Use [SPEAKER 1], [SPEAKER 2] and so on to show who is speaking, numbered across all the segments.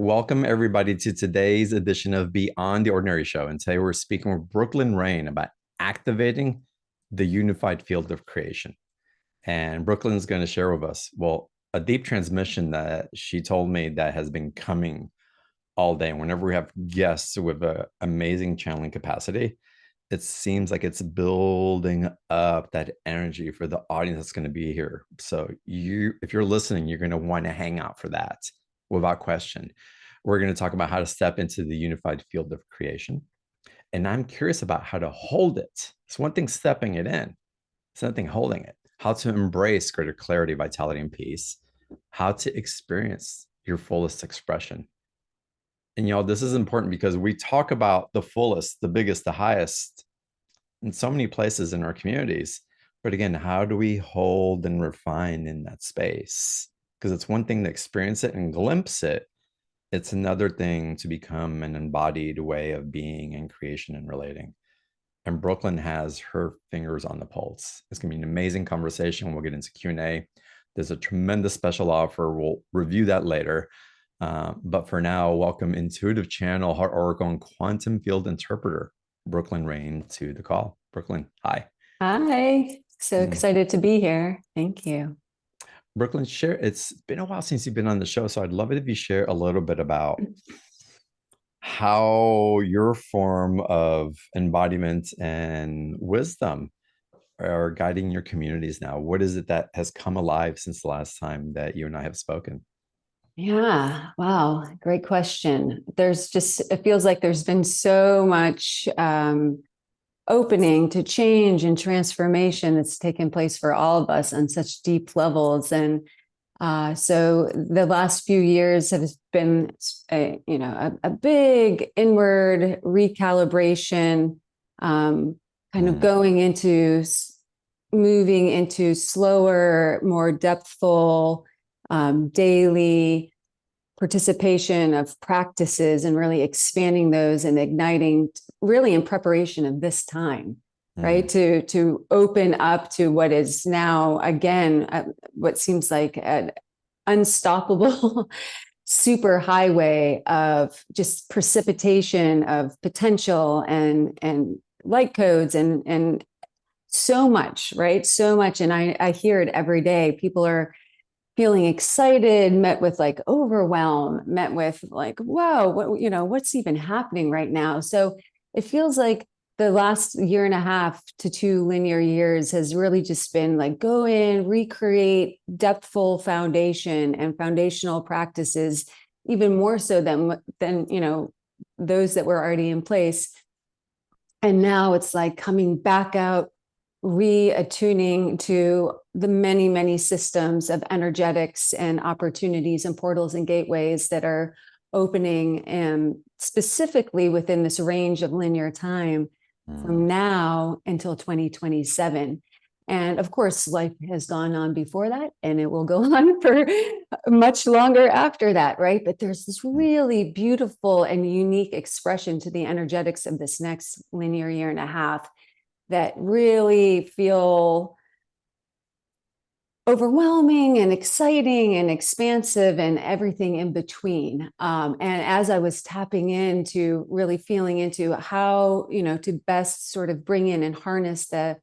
[SPEAKER 1] Welcome, everybody, to today's edition of Beyond the Ordinary Show. And today we're speaking with Brooklin Rayne about activating the unified field of creation. And Brooklyn's going to share with us, well, a deep transmission that she told me that has been coming all day. Whenever we have guests with an amazing channeling capacity, it seems like it's building up that energy for the audience that's going to be here. So if you're listening, you're going to want to hang out for that without question. We're going to talk about how to step into the unified field of creation. And I'm curious about how to hold it. It's one thing stepping it in, it's another thing holding it, how to embrace greater clarity, vitality, and peace, how to experience your fullest expression. And y'all, this is important because we talk about the fullest, the biggest, the highest in so many places in our communities. But again, how do we hold and refine in that space? Because it's one thing to experience it and glimpse it. It's another thing to become an embodied way of being and creation and relating. And Brooklyn has her fingers on the pulse. It's going to be an amazing conversation. We'll get into Q&A. There's a tremendous special offer. We'll review that later. But for now, welcome intuitive channel, heart oracle, and quantum field interpreter, Brooklin Rayne, to the call. Brooklyn, hi.
[SPEAKER 2] Hi, so excited to be here. Thank you.
[SPEAKER 1] Brooklyn, share. It's been a while since you've been on the show, so I'd love it if you share a little bit about how your form of embodiment and wisdom are guiding your communities now. What is it that has come alive since the last time that you and I have spoken?
[SPEAKER 2] Yeah, wow, great question. It feels like there's been so much opening to change and transformation that's taken place for all of us on such deep levels. And so the last few years have been a big inward recalibration, kind of going into moving into slower, more depthful, daily participation of practices and really expanding those and igniting really in preparation of this time, right? To open up to what is now, again, what seems like an unstoppable super highway of just precipitation of potential and light codes and so much, right? So much. And I hear it every day. People are feeling excited, met with like overwhelm, met with like, wow, what's even happening right now? So it feels like the last year and a half to 2 linear years has really just been like go in, recreate depthful foundation and foundational practices, even more so than those that were already in place. And now it's like coming back out, reattuning to the many, many systems of energetics and opportunities and portals and gateways that are opening and specifically within this range of linear time from now until 2027. And of course, life has gone on before that, and it will go on for much longer after that, right? But there's this really beautiful and unique expression to the energetics of this next linear year and a half that really feel overwhelming and exciting and expansive and everything in between. And as I was tapping into really feeling into how, to best sort of bring in and harness the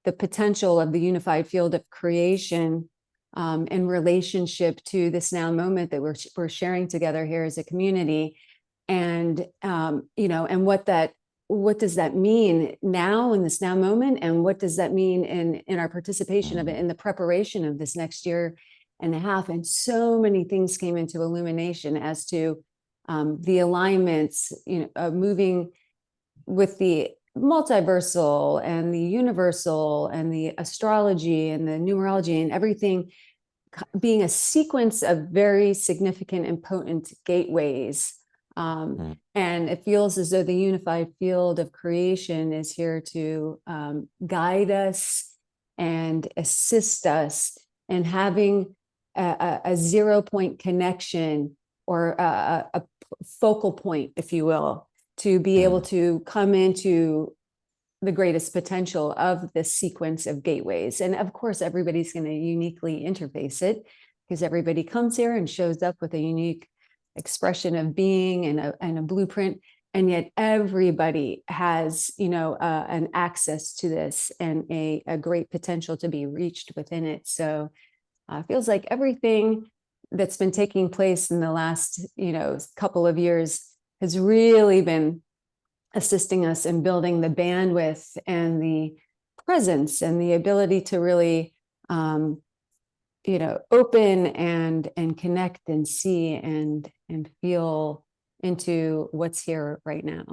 [SPEAKER 2] potential of the unified field of creation in relationship to this now moment that we're sharing together here as a community. And, and what does that mean now in this now moment? And what does that mean in our participation of it, in the preparation of this next year and a half? And so many things came into illumination as to the alignments, moving with the multiversal and the universal and the astrology and the numerology and everything being a sequence of very significant and potent gateways. And it feels as though the unified field of creation is here to guide us and assist us in having a 0 point connection or a focal point, if you will, to be able to come into the greatest potential of this sequence of gateways. And of course, everybody's going to uniquely interface it because everybody comes here and shows up with a unique expression of being and a blueprint. And yet everybody has, an access to this and a great potential to be reached within it. So it feels like everything that's been taking place in the last, couple of years has really been assisting us in building the bandwidth and the presence and the ability to really, open and connect and see and feel into what's here right now.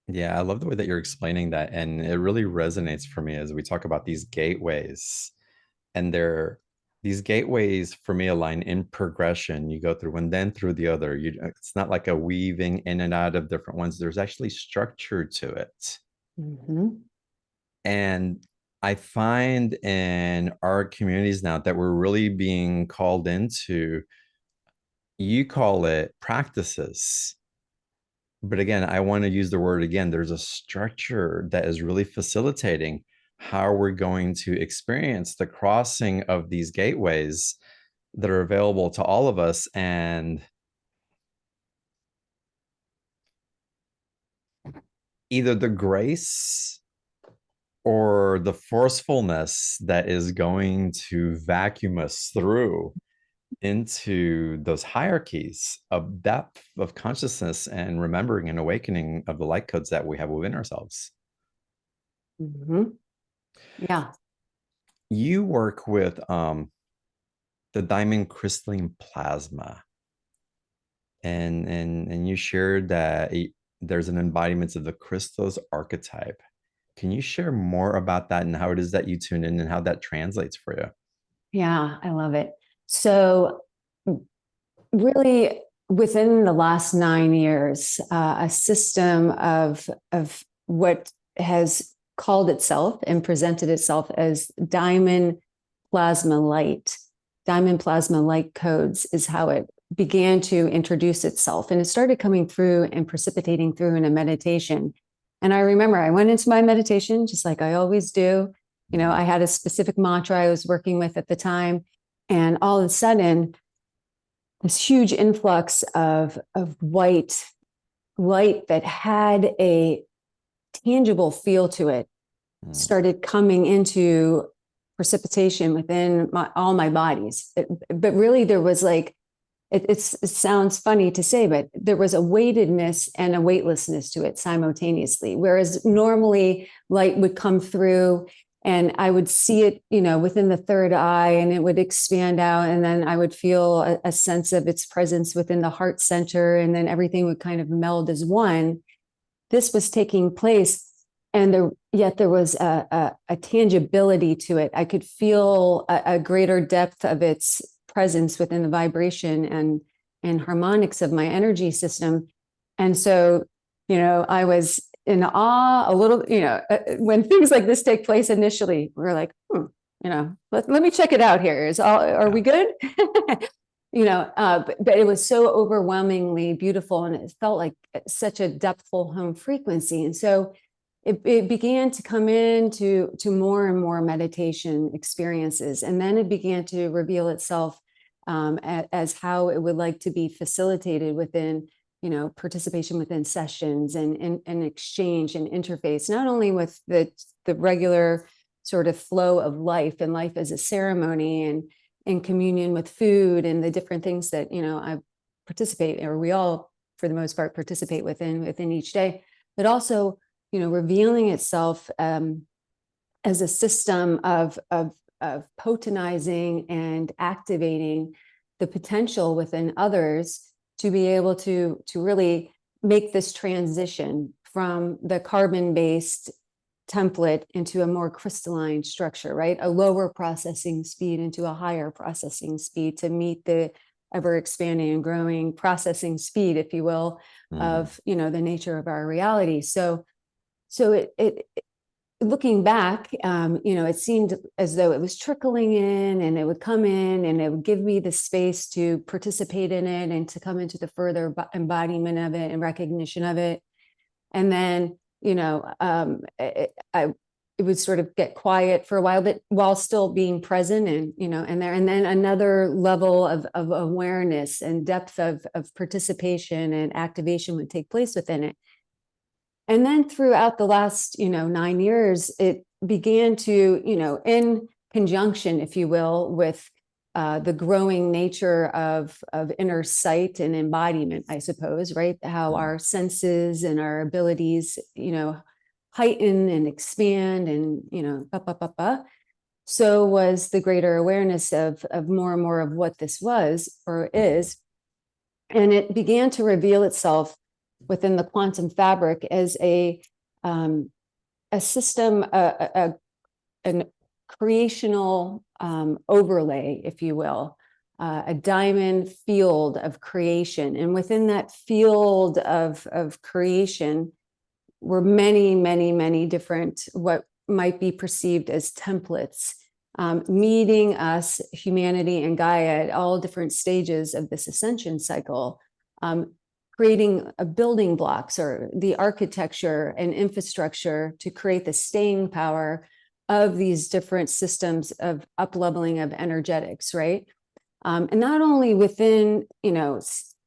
[SPEAKER 1] Yeah, I love the way that you're explaining that. And it really resonates for me as we talk about these gateways. And these gateways for me align in progression. You go through one, then through the other. It's not like a weaving in and out of different ones. There's actually structure to it.
[SPEAKER 2] Mm-hmm.
[SPEAKER 1] And I find in our communities now that we're really being called into, you call it practices. But again, I want to use the word again. There's a structure that is really facilitating how we're going to experience the crossing of these gateways that are available to all of us. And either the grace or the forcefulness that is going to vacuum us through into those hierarchies of depth of consciousness and remembering and awakening of the light codes that we have within ourselves.
[SPEAKER 2] Mm-hmm. Yeah.
[SPEAKER 1] You work with the diamond crystalline plasma, and you shared that there's an embodiment of the Christos archetype. Can you share more about that and how it is that you tune in and how that translates for you?
[SPEAKER 2] Yeah, I love it. So really within the last 9 years, a system of what has called itself and presented itself as diamond plasma light. Diamond plasma light codes is how it began to introduce itself. And it started coming through and precipitating through in a meditation. And I remember I went into my meditation just like I always do. I had a specific mantra I was working with at the time. And all of a sudden, this huge influx of white light that had a tangible feel to it started coming into precipitation within all my bodies. But really there was like, it sounds funny to say, but there was a weightedness and a weightlessness to it simultaneously. Whereas normally light would come through and I would see it, within the third eye, and it would expand out. And then I would feel a sense of its presence within the heart center. And then everything would kind of meld as one. This was taking place. And yet there was a tangibility to it. I could feel a greater depth of its presence within the vibration and harmonics of my energy system. And so, I was in awe a little, when things like this take place initially, we're like, let me check it out here. Are we good? But it was so overwhelmingly beautiful, and it felt like such a depthful home frequency. And so it began to come into more and more meditation experiences. And then it began to reveal itself as how it would like to be facilitated within, participation within sessions and exchange and interface, not only with the regular sort of flow of life and life as a ceremony and in communion with food and the different things that, I participate, or we all, for the most part, participate within each day, but also, revealing itself as a system of potentizing and activating the potential within others to be able to really make this transition from the carbon-based template into a more crystalline structure, right? A lower processing speed into a higher processing speed to meet the ever expanding and growing processing speed, if you will, of, the nature of our reality. So it looking back, it seemed as though it was trickling in, and it would come in and it would give me the space to participate in it and to come into the further embodiment of it and recognition of it. And then, it it would sort of get quiet for a while, but while still being present and, and there, and then another level of awareness and depth of participation and activation would take place within it. And then throughout the last, 9 years, it began to, in conjunction, if you will, with the growing nature of inner sight and embodiment, I suppose, right? How our senses and our abilities, heighten and expand and, so was the greater awareness of more and more of what this was or is. And it began to reveal itself within the quantum fabric as a system, a creational overlay, if you will, a diamond field of creation. And within that field of creation were many, many, many different, what might be perceived as templates, meeting us, humanity and Gaia, at all different stages of this ascension cycle, creating building blocks or the architecture and infrastructure to create the staying power of these different systems of up-leveling of energetics, right? And not only within,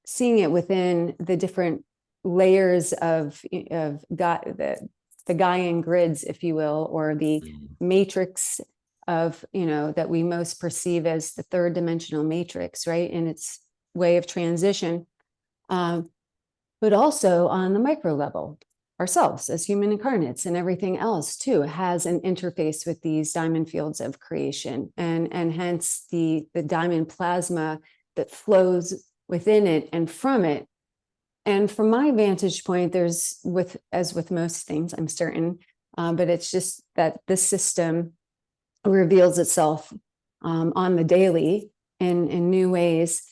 [SPEAKER 2] seeing it within the different layers of the Gaian grids, if you will, or the matrix of, that we most perceive as the third dimensional matrix, right? In its way of transition. But also on the micro level, ourselves as human incarnates and everything else too has an interface with these diamond fields of creation, and hence the diamond plasma that flows within it and from it. And from my vantage point, there's, as with most things, I'm certain, but it's just that this system reveals itself on the daily in new ways.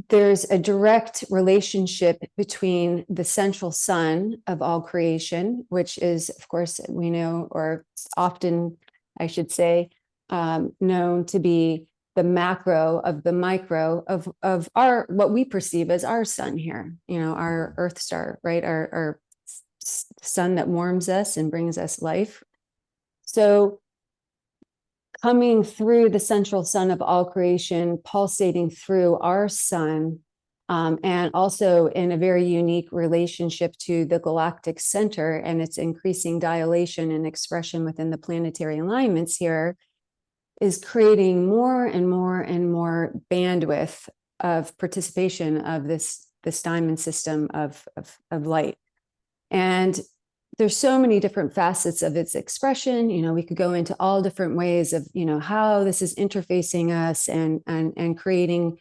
[SPEAKER 2] There's a direct relationship between the central sun of all creation, which is, of course, we know, or often, I should say, known to be the macro of the micro of our, what we perceive as our sun here, our Earth star, right? Our sun that warms us and brings us life. So coming through the central sun of all creation, pulsating through our sun, and also in a very unique relationship to the galactic center and its increasing dilation and expression within the planetary alignments here, is creating more and more and more bandwidth of participation of this diamond system of light. And there's so many different facets of its expression. We could go into all different ways of, how this is interfacing us and creating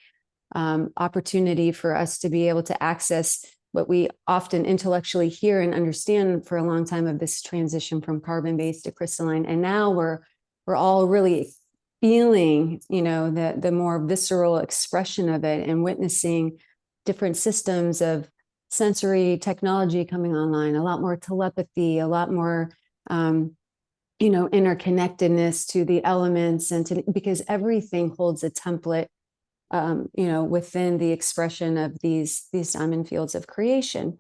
[SPEAKER 2] opportunity for us to be able to access what we often intellectually hear and understand for a long time of this transition from carbon-based to crystalline. And now we're all really feeling, the more visceral expression of it and witnessing different systems of sensory technology coming online, a lot more telepathy, a lot more, interconnectedness to the elements, and because everything holds a template, within the expression of these diamond fields of creation.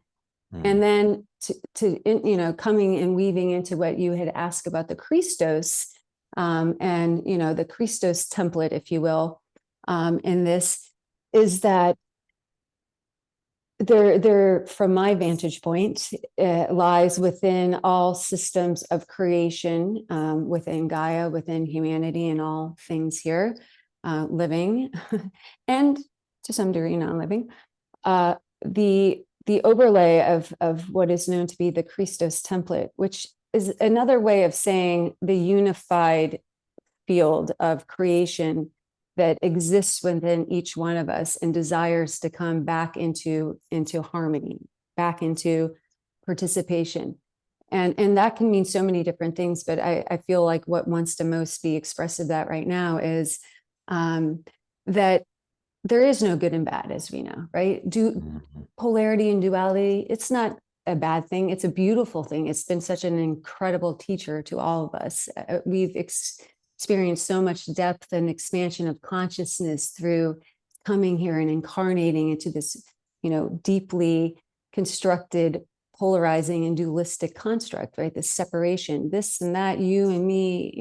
[SPEAKER 2] And then to coming and weaving into what you had asked about the Christos, and the Christos template, if you will, in this is that there, from my vantage point, lies within all systems of creation, within Gaia, within humanity, and all things here, living, and to some degree non-living. The overlay of what is known to be the Christos template, which is another way of saying the unified field of creation that exists within each one of us and desires to come back into harmony, back into participation. And that can mean so many different things, but I feel like what wants to most be expressed of that right now is that there is no good and bad, as we know, right? Polarity and duality, it's not a bad thing. It's a beautiful thing. It's been such an incredible teacher to all of us. We've experienced so much depth and expansion of consciousness through coming here and incarnating into this, deeply constructed polarizing and dualistic construct, right? This separation, this and that, you and me,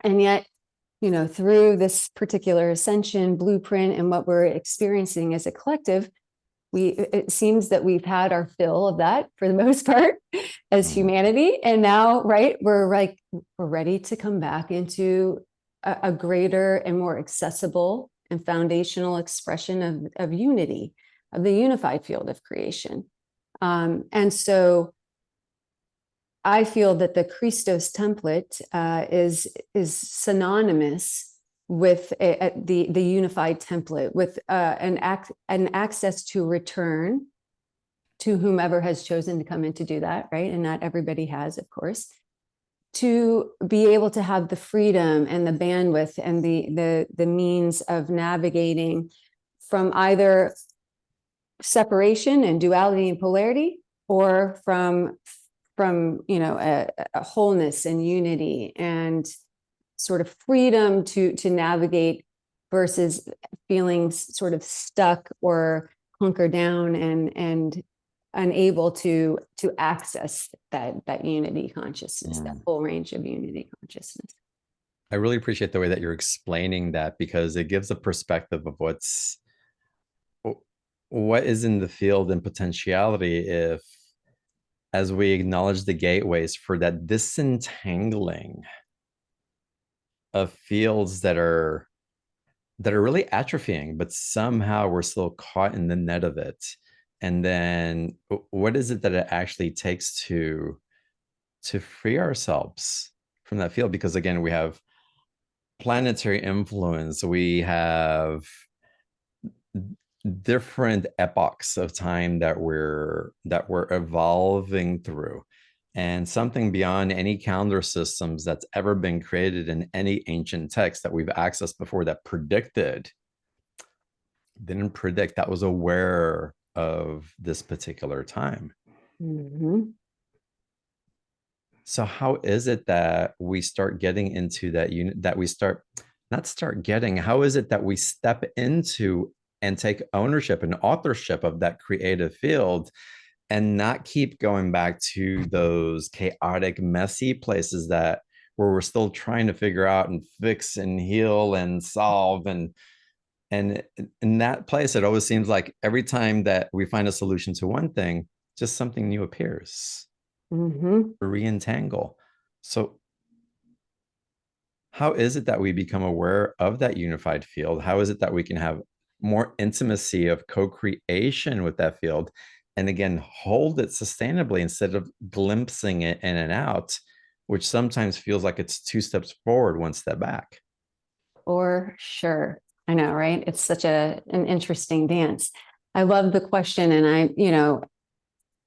[SPEAKER 2] and yet, through this particular ascension blueprint and what we're experiencing as a collective, it seems that we've had our fill of that for the most part as humanity. And now, right, we're ready to come back into a greater and more accessible and foundational expression of unity, of the unified field of creation. And so I feel that the Christos template is synonymous with the unified template, with an access to return to whomever has chosen to come in to do that, right? And not everybody has, of course, to be able to have the freedom and the bandwidth and the means of navigating from either separation and duality and polarity, or from a wholeness and unity and sort of freedom to navigate, versus feeling sort of stuck or hunker down and unable to access that unity consciousness, that full range of unity consciousness.
[SPEAKER 1] I really appreciate the way that you're explaining that, because it gives a perspective of what is in the field and potentiality, if, as we acknowledge the gateways for that disentangling of fields that are really atrophying, but somehow we're still caught in the net of it. And then what is it that it actually takes to free ourselves from that field? Because again, we have planetary influence, we have different epochs of time that we're evolving through, and something beyond any calendar systems that's ever been created in any ancient text that we've accessed before, that didn't predict, that was aware of this particular time. So how is it that we start getting into that unit, that we how is it that we step into and take ownership and authorship of that creative field, and not keep going back to those chaotic, messy places where we're still trying to figure out and fix and heal and solve, and in that place, it always seems like every time that we find a solution to one thing, just something new appears to re-entangle. So how is it that we become aware of that unified field? How is it that we can have more intimacy of co-creation with that field, and again, hold it sustainably instead of glimpsing it in and out, which sometimes feels like it's 2 steps forward, 1 step back?
[SPEAKER 2] For sure. I know, right? It's such an interesting dance. I love the question. And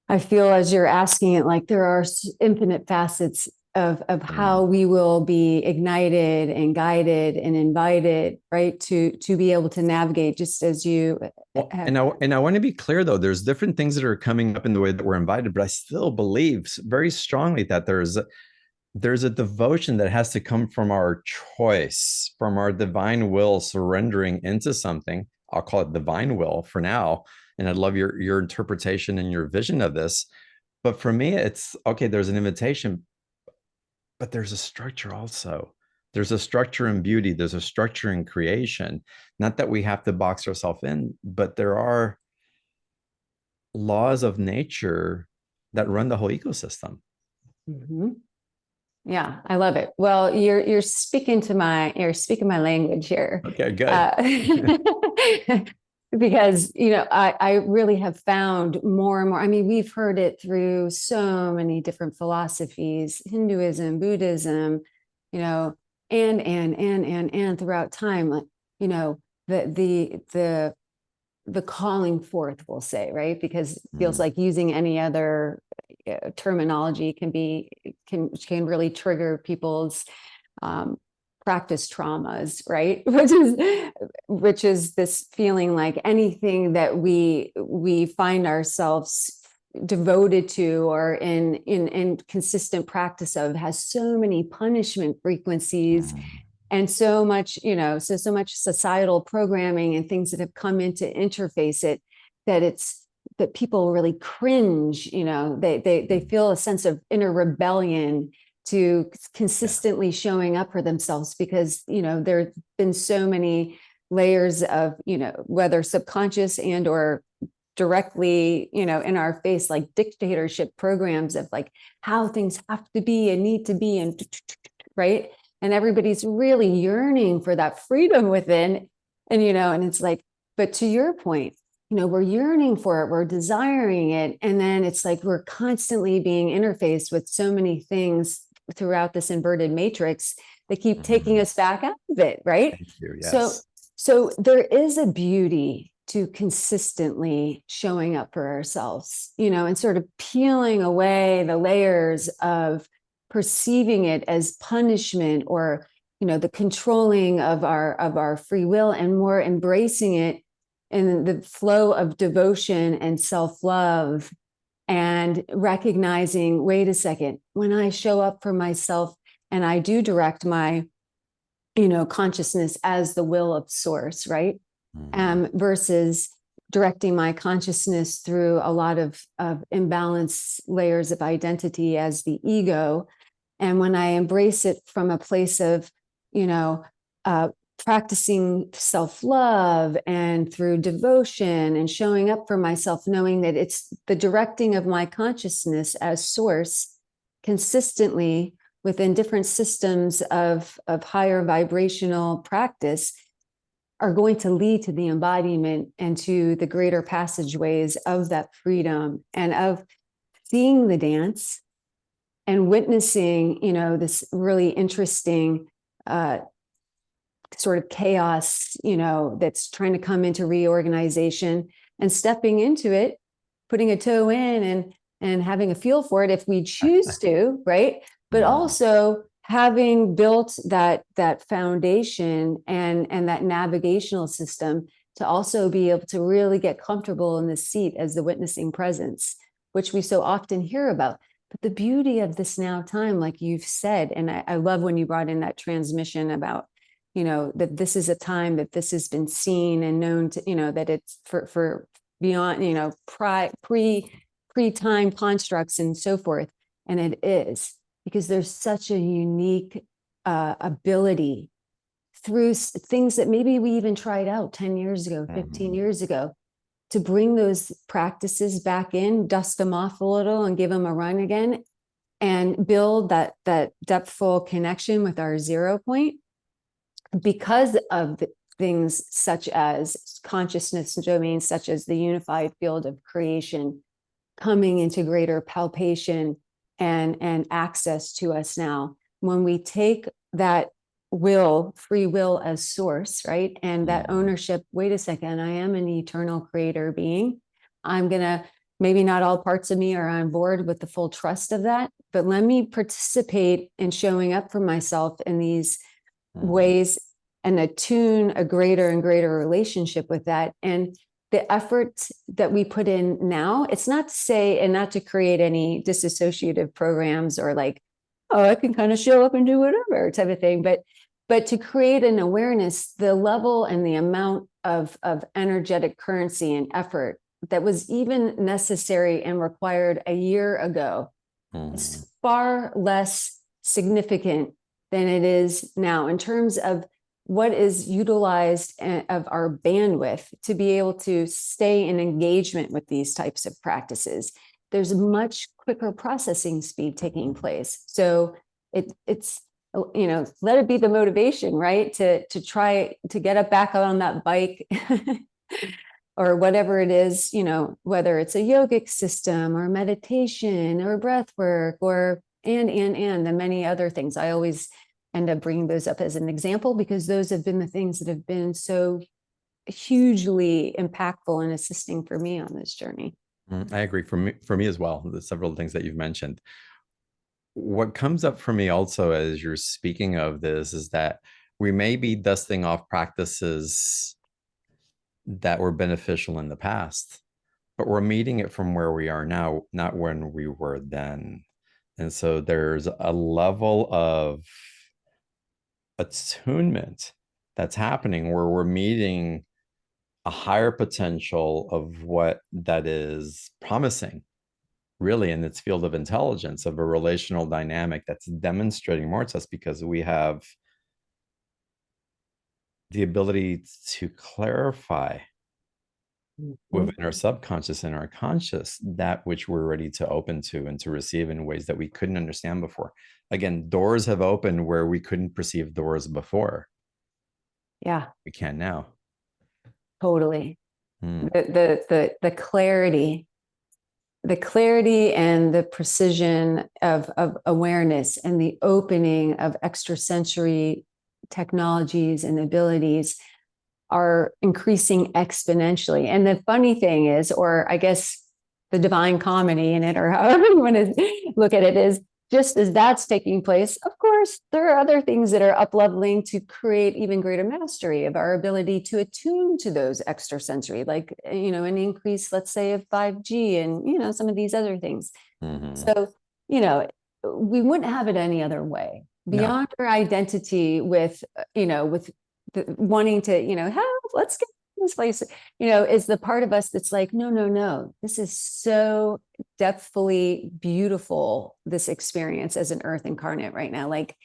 [SPEAKER 2] I feel as you're asking it, like there are infinite facets of how we will be ignited and guided and invited, right, to be able to navigate, just as you have.
[SPEAKER 1] And I want to be clear, though, there's different things that are coming up in the way that we're invited, but I still believe very strongly that there's a devotion that has to come from our choice, from our divine will surrendering into something. I'll call it divine will for now. And I'd love your interpretation and your vision of this. But for me, it's okay, there's an invitation, but there's a structure also. There's a structure in beauty. There's a structure in creation. Not that we have to box ourselves in, but there are laws of nature that run the whole ecosystem.
[SPEAKER 2] Yeah, I love it. Well, you're speaking my language here.
[SPEAKER 1] Okay, good.
[SPEAKER 2] Because I really have found more and more. I mean, we've heard it through so many different philosophies, Hinduism, Buddhism, and throughout time, like the calling forth, we'll say, right? Because it feels like using any other terminology can really trigger people's practice traumas, right? Which is this feeling like anything that we find ourselves devoted to or in consistent practice of has so many punishment frequencies and so much so much societal programming and things that have come in to interface it, that that people really cringe, they feel a sense of inner rebellion to consistently showing up for themselves, because there have been so many layers of whether subconscious and or directly in our face, like dictatorship programs of like how things have to be and need to be, and right, and everybody's really yearning for that freedom within. And it's like, but to your point, we're yearning for it, we're desiring it, and then it's like we're constantly being interfaced with so many things throughout this inverted matrix that keep taking us back out of it, right?
[SPEAKER 1] Thank you.
[SPEAKER 2] So
[SPEAKER 1] Yes.
[SPEAKER 2] so there is a beauty to consistently showing up for ourselves, and sort of peeling away the layers of perceiving it as punishment, or the controlling of our free will, and more embracing it in the flow of devotion and self-love, and recognizing, wait a second, when I show up for myself and I do direct my consciousness as the will of source, right? Versus directing my consciousness through a lot of imbalanced layers of identity as the ego. And when I embrace it from a place of, practicing self-love and through devotion and showing up for myself, knowing that it's the directing of my consciousness as source consistently within different systems of higher vibrational practice, are going to lead to the embodiment and to the greater passageways of that freedom, and of seeing the dance and witnessing, this really interesting sort of chaos, that's trying to come into reorganization, and stepping into it, putting a toe in and having a feel for it if we choose to, right? But also having built that foundation and that navigational system to also be able to really get comfortable in the seat as the witnessing presence, which we so often hear about. But the beauty of this now time, like you've said, and I love when you brought in that transmission about, that this is a time that this has been seen and known to, that it's for beyond, pre-time constructs and so forth. And it is, because there's such a unique ability through things that maybe we even tried out 10 years ago, 15 years ago, to bring those practices back in, dust them off a little and give them a run again, and build that depthful connection with our 0 point, because of things such as consciousness domains, such as the unified field of creation coming into greater palpation and access to us now. When we take that free will as source, right? And that ownership, wait a second, I am an eternal creator being. I'm gonna, maybe not all parts of me are on board with the full trust of that, but let me participate in showing up for myself in these ways, and attune a greater and greater relationship with that. And the effort that we put in now, it's not to say, and not to create any disassociative programs or like, oh, I can kind of show up and do whatever type of thing, but to create an awareness, the level and the amount of energetic currency and effort that was even necessary and required a year ago is far less significant than it is now, in terms of what is utilized of our bandwidth to be able to stay in engagement with these types of practices. There's much quicker processing speed taking place. So it's let it be the motivation, right? To try to get up back on that bike or whatever it is, whether it's a yogic system or meditation or breath work or and the many other things. I always end up bringing those up as an example, because those have been the things that have been so hugely impactful and assisting for me on this journey.
[SPEAKER 1] I agree. For me as well, the several things that you've mentioned. What comes up for me also as you're speaking of this is that we may be dusting off practices that were beneficial in the past, but we're meeting it from where we are now, not when we were then. And so there's a level of attunement that's happening where we're meeting a higher potential of what that is promising, really, in its field of intelligence, of a relational dynamic that's demonstrating more to us, because we have the ability to clarify
[SPEAKER 2] Mhm.
[SPEAKER 1] within our subconscious and our conscious that which we're ready to open to and to receive in ways that we couldn't understand before. Again, doors have opened where we couldn't perceive doors before.
[SPEAKER 2] Yeah,
[SPEAKER 1] We can now.
[SPEAKER 2] totally.
[SPEAKER 1] Mm,
[SPEAKER 2] The clarity, and the precision of awareness, and the opening of extrasensory technologies and abilities are increasing exponentially. And the funny thing is, or I guess the divine comedy in it, or however you want to look at it, is just as that's taking place, of course, there are other things that are up leveling to create even greater mastery of our ability to attune to those extrasensory, like, an increase, let's say, of 5G and, some of these other things.
[SPEAKER 1] mhm.
[SPEAKER 2] So, we wouldn't have it any other way.
[SPEAKER 1] No.
[SPEAKER 2] Beyond our identity with, with wanting to, let's get this place, is the part of us that's like, no, no, no, this is so depthfully beautiful, this experience as an earth incarnate right now. Like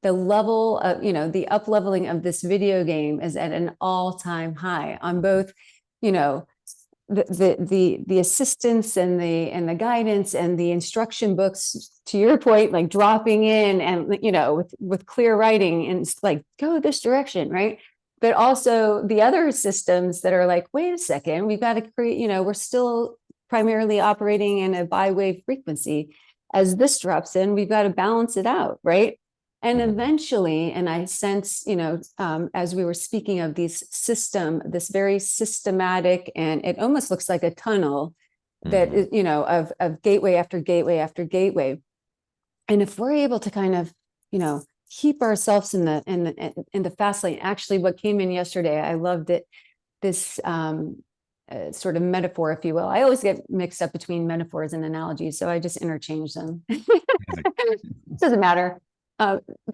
[SPEAKER 2] the level of, the up leveling of this video game is at an all-time high on both, you know, the assistance and the guidance and the instruction books, to your point, like dropping in and, with clear writing, and it's like, go this direction, right? But also the other systems that are like, wait a second, we've got to create, we're still primarily operating in a bi-wave frequency. As this drops in, we've got to balance it out, right? And eventually, and I sense, as we were speaking of this very systematic, and it almost looks like a tunnel that is, of gateway after gateway after gateway. And if we're able to kind of, keep ourselves in the fast lane. Actually, what came in yesterday, I loved it. This sort of metaphor, if you will. I always get mixed up between metaphors and analogies, so I just interchange them. Doesn't matter.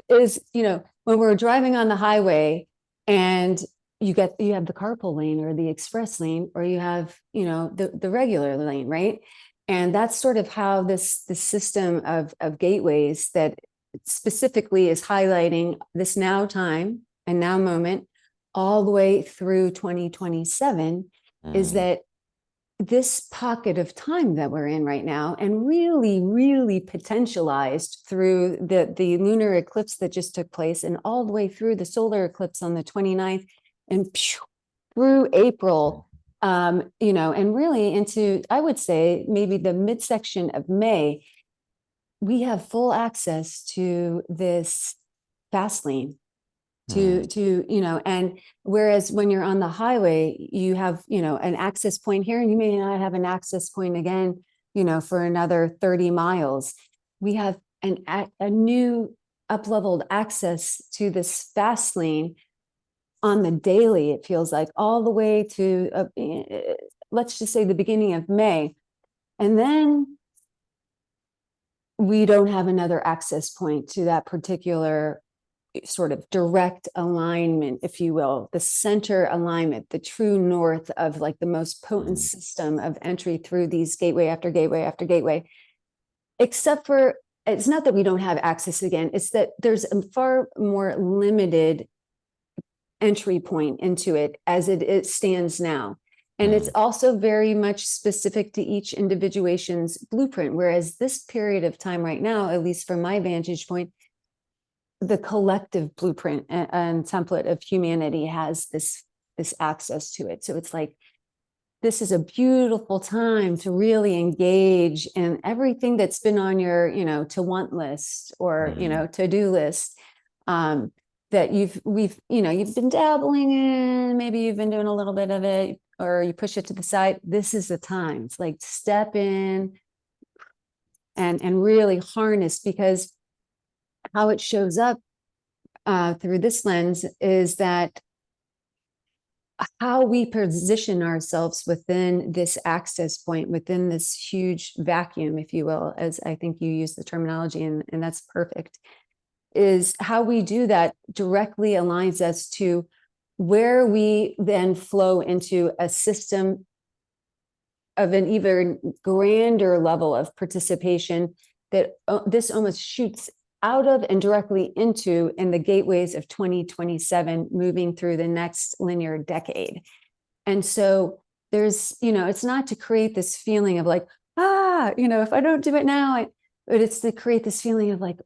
[SPEAKER 2] Is, when we're driving on the highway and you have the carpool lane or the express lane, or you have, the regular lane, right? And that's sort of how this system of gateways that specifically is highlighting this now time and now moment all the way through 2027 is that this pocket of time that we're in right now, and really, really potentialized through the lunar eclipse that just took place, and all the way through the solar eclipse on the 29th, and through April, and really into, I would say, maybe the midsection of May, we have full access to this fast lane to and whereas when you're on the highway, you have, an access point here, and you may not have an access point again, for another 30 miles. We have a new up-leveled access to this fast lane on the daily, it feels like, all the way to let's just say the beginning of May. And then we don't have another access point to that particular sort of direct alignment, if you will, the center alignment, the true north of like the most potent system of entry through these gateway after gateway after gateway. Except for, it's not that we don't have access again, it's that there's a far more limited entry point into it as it stands now. And it's also very much specific to each individuation's blueprint. Whereas this period of time right now, at least from my vantage point, the collective blueprint and template of humanity has this access to it. So it's like, this is a beautiful time to really engage in everything that's been on your, to want list or, to-do list, that you've been dabbling in, maybe you've been doing a little bit of it, or you push it to the side. This is the time. It's like, step in and really harness, because how it shows up through this lens is that how we position ourselves within this access point, within this huge vacuum, if you will, as I think you use the terminology, and that's perfect, is how we do that directly aligns us to where we then flow into a system of an even grander level of participation that this almost shoots out of and directly into in the gateways of 2027, moving through the next linear decade. And so there's, it's not to create this feeling of like, if I don't do it now, but it's to create this feeling of like,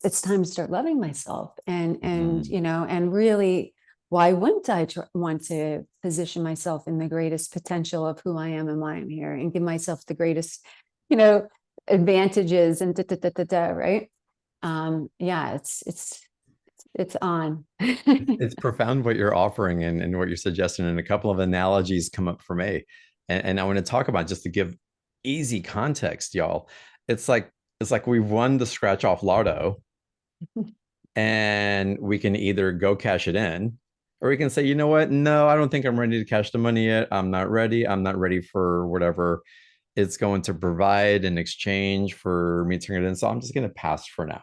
[SPEAKER 2] it's time to start loving myself and really, why wouldn't I want to position myself in the greatest potential of who I am and why I'm here, and give myself the greatest, advantages and right? It's on.
[SPEAKER 1] It's profound what you're offering and what you're suggesting, and a couple of analogies come up for me, and I want to talk about, just to give easy context, y'all. It's like we've won the scratch off lotto, and we can either go cash it in, or we can say, you know what? No, I don't think I'm ready to cash the money yet. I'm not ready. I'm not ready for whatever it's going to provide in exchange for me turning it in. So I'm just going to pass for now.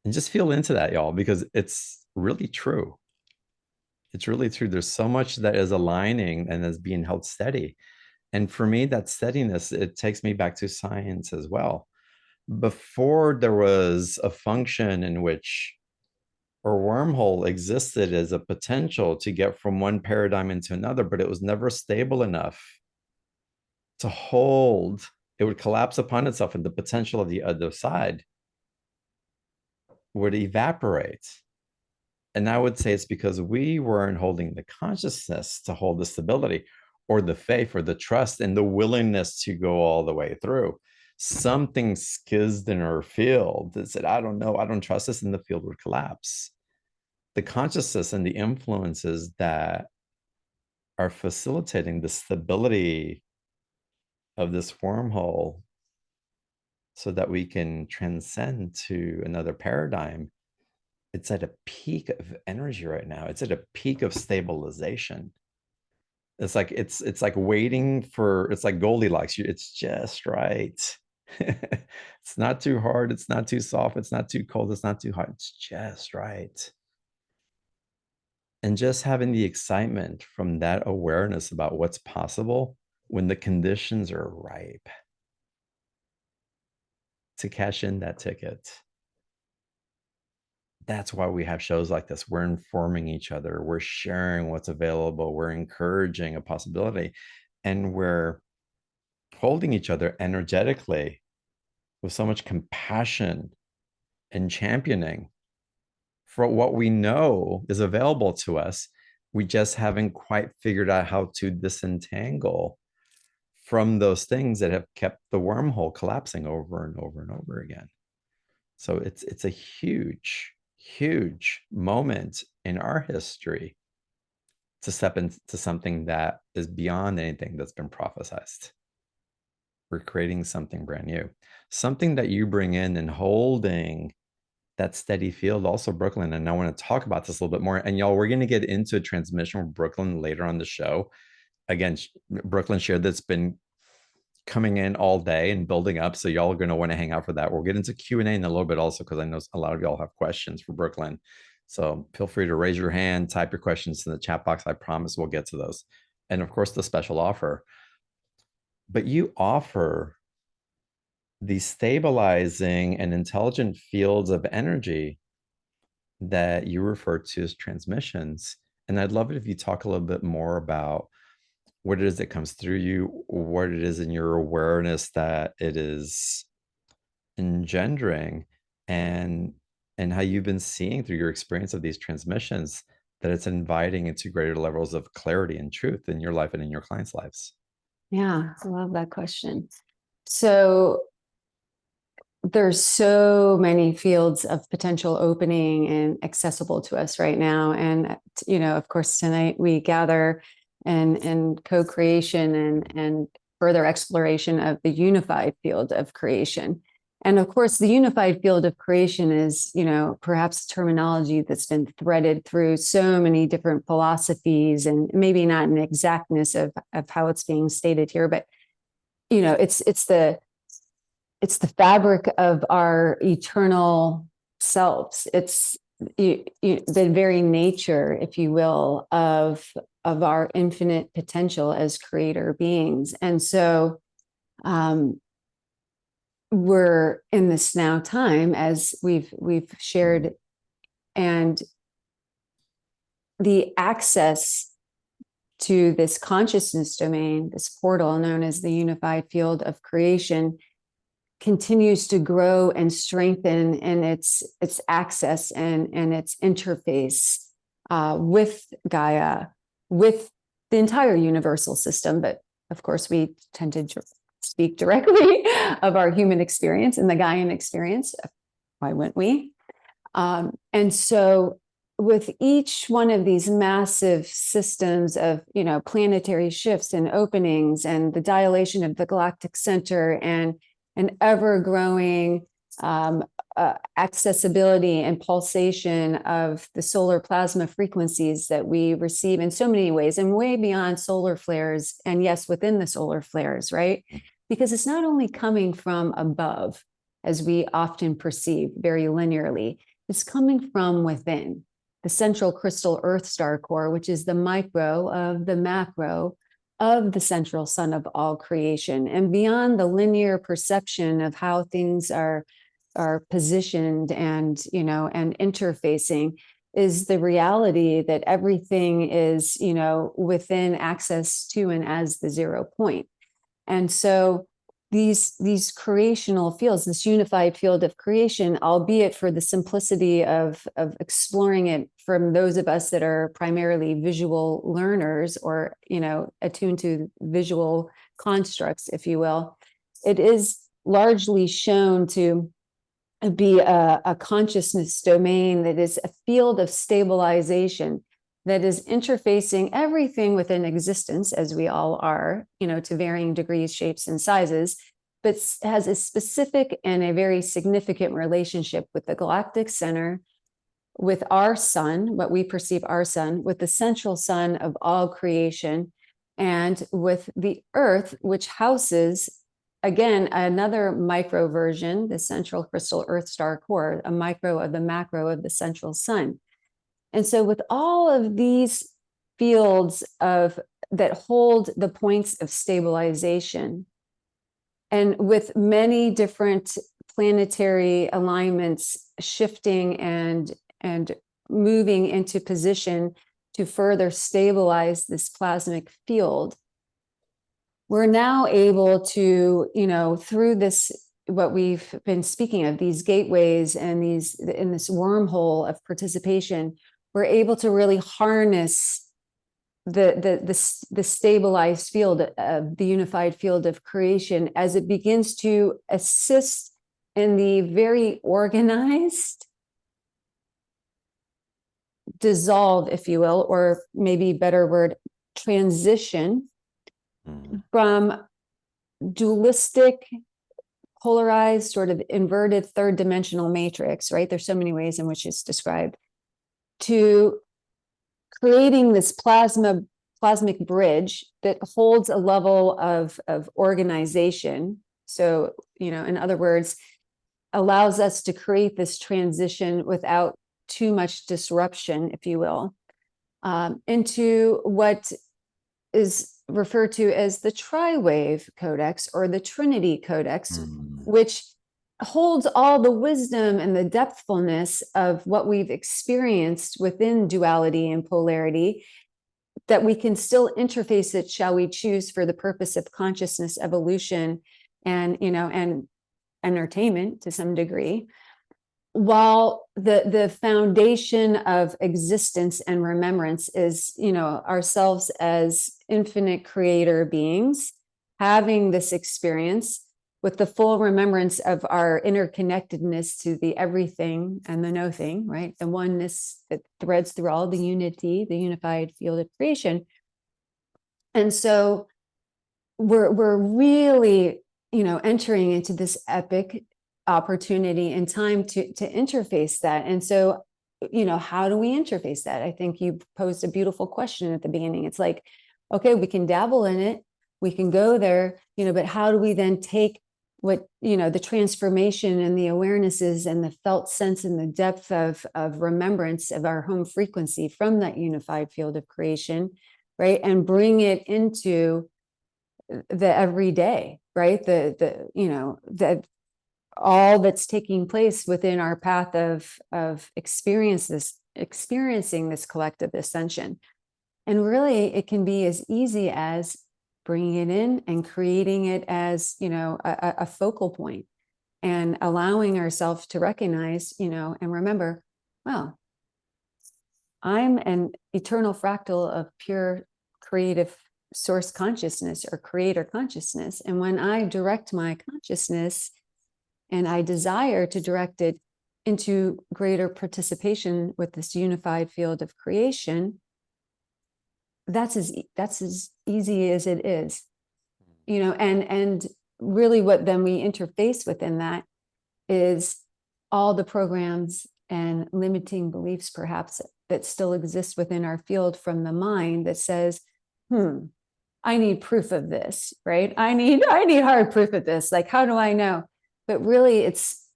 [SPEAKER 1] And just feel into that, y'all, because it's really true. It's really true. There's so much that is aligning and is being held steady. And for me, that steadiness, it takes me back to science as well. Before there was a function in which a wormhole existed as a potential to get from one paradigm into another, but it was never stable enough to hold. It would collapse upon itself, and the potential of the other side would evaporate. And I would say it's because we weren't holding the consciousness to hold the stability or the faith or the trust and the willingness to go all the way through. Something skizzed in our field that said, I don't know, I don't trust this, and the field would collapse. The consciousness and the influences that are facilitating the stability of this wormhole so that we can transcend to another paradigm, it's at a peak of energy right now. It's at a peak of stabilization. It's like waiting for, it's like Goldilocks. It's just right. It's not too hard. It's not too soft. It's not too cold. It's not too hot. It's just right. And just having the excitement from that awareness about what's possible when the conditions are ripe to cash in that ticket. That's why we have shows like this. We're informing each other. We're sharing what's available. We're encouraging a possibility. And we're holding each other energetically with so much compassion and championing for what we know is available to us. We just haven't quite figured out how to disentangle from those things that have kept the wormhole collapsing over and over and over again. So it's a huge, huge moment in our history to step into something that is beyond anything that's been prophesized. We're creating something brand new, something that you bring in and holding that steady field, also Brooklyn. And I want to talk about this a little bit more. And y'all, we're going to get into a transmission with Brooklyn later on the show. Again, Brooklyn shared that's been coming in all day and building up. So y'all are going to want to hang out for that. We'll get into Q&A in a little bit also, because I know a lot of y'all have questions for Brooklyn. So feel free to raise your hand, type your questions in the chat box. I promise we'll get to those. And of course, the special offer. But you offer these stabilizing and intelligent fields of energy that you refer to as transmissions. And I'd love it if you talk a little bit more about what it is that comes through you, what it is in your awareness that it is engendering, and how you've been seeing through your experience of these transmissions that it's inviting into greater levels of clarity and truth in your life and in your clients' lives.
[SPEAKER 2] Yeah, I love that question. So there's so many fields of potential opening and accessible to us right now. And, of course, tonight we gather and co-creation and further exploration of the unified field of creation. And of course, the unified field of creation is, perhaps terminology that's been threaded through so many different philosophies, and maybe not an exactness of how it's being stated here, but, it's the fabric of our eternal selves. It's the very nature, if you will, of our infinite potential as creator beings. And so we're in this now time, as we've shared, and the access to this consciousness domain, this portal known as the unified field of creation, continues to grow and strengthen in its access and its interface with Gaia, with the entire universal system. But of course, we tend to speak directly of our human experience and the Gaian experience. Why wouldn't we? And so with each one of these massive systems of, planetary shifts and openings and the dilation of the galactic center and an ever-growing accessibility and pulsation of the solar plasma frequencies that we receive in so many ways, and way beyond solar flares, and yes, within the solar flares, right? Because it's not only coming from above, as we often perceive very linearly, it's coming from within the central crystal Earth star core, which is the micro of the macro of the central sun of all creation. And beyond the linear perception of how things are positioned and, and interfacing, is the reality that everything is, within access to and as the 0 point. And so these creational fields, this unified field of creation, albeit for the simplicity of exploring it from those of us that are primarily visual learners, or attuned to visual constructs, if you will, it is largely shown to be a consciousness domain that is a field of stabilization that is interfacing everything within existence, as we all are, to varying degrees, shapes, and sizes, but has a specific and a very significant relationship with the galactic center, with our sun, what we perceive our sun, with the central sun of all creation, and with the Earth, which houses, again, another micro version, the central crystal Earth star core, a micro of the macro of the central sun. And so with all of these fields that hold the points of stabilization, and with many different planetary alignments shifting and moving into position to further stabilize this plasmic field, we're now able to, through this, what we've been speaking of, these gateways and in this wormhole of participation, we're able to really harness the stabilized field of the unified field of creation as it begins to assist in the very organized dissolve, if you will, or maybe better word, transition from dualistic, polarized, sort of inverted third dimensional matrix, right? There's so many ways in which it's described, to creating this plasmic bridge that holds a level of organization. So, in other words, allows us to create this transition without too much disruption, if you will, into what is referred to as the Tri-Wave Codex or the Trinity Codex, which holds all the wisdom and the depthfulness of what we've experienced within duality and polarity, that we can still interface it, shall we choose, for the purpose of consciousness evolution and, and entertainment to some degree, while the foundation of existence and remembrance is, ourselves as infinite creator beings having this experience with the full remembrance of our interconnectedness to the everything and the no thing, right? The oneness that threads through all, the unity, the unified field of creation. And so we're really, entering into this epic opportunity and time to interface that. And so, how do we interface that? I think you posed a beautiful question at the beginning. It's like, okay, we can dabble in it, we can go there, but how do we then take the transformation and the awarenesses and the felt sense and the depth of remembrance of our home frequency from that unified field of creation, right? And bring it into the everyday, right? The all that's taking place within our path of experiencing this collective ascension. And really, it can be as easy as bringing it in and creating it as, a focal point, and allowing ourselves to recognize, and remember, wow, I'm an eternal fractal of pure creative source consciousness or creator consciousness. And when I direct my consciousness, and I desire to direct it into greater participation with this unified field of creation, that's as easy as it is, and really what then we interface within that is all the programs and limiting beliefs perhaps that still exist within our field from the mind that says, I need proof of this, right? I need hard proof of this. Like, how do I know? But really it's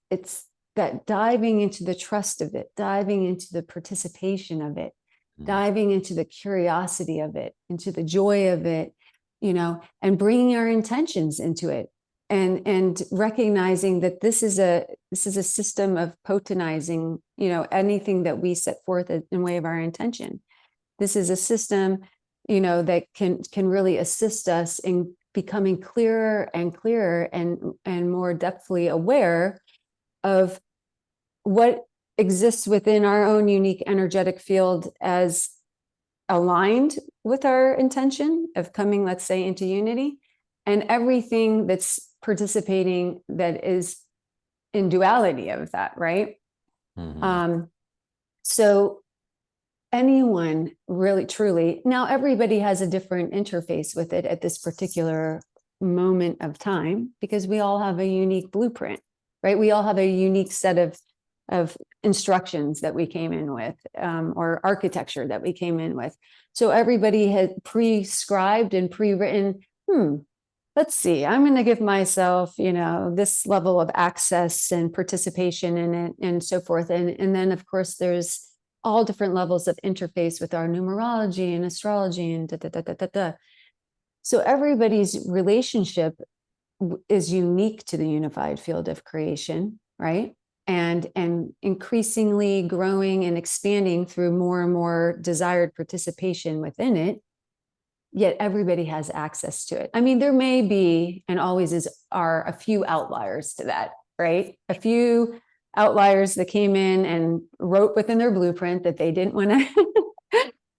[SPEAKER 2] that diving into the trust of it, diving into the participation of it, diving into the curiosity of it, into the joy of it, and bringing our intentions into it, and recognizing that this is a system of potentizing, anything that we set forth in way of our intention. This is a system, that can really assist us in becoming clearer and clearer and more depthfully aware of what exists within our own unique energetic field as aligned with our intention of coming, let's say, into unity, and everything that's participating that is in duality of that, right? So anyone really, truly, now everybody has a different interface with it at this particular moment of time, because we all have a unique blueprint, right? We all have a unique set of instructions that we came in with, or architecture that we came in with. So everybody had prescribed and pre-written, let's see, I'm going to give myself, this level of access and participation in it and so forth. And then, of course, there's all different levels of interface with our numerology and astrology and da, da, da, da, da, da. So everybody's relationship is unique to the unified field of creation, right? And increasingly growing and expanding through more and more desired participation within it. Yet everybody has access to it. I mean, there may be, and always are a few outliers to that, right? A few outliers that came in and wrote within their blueprint that they didn't want to,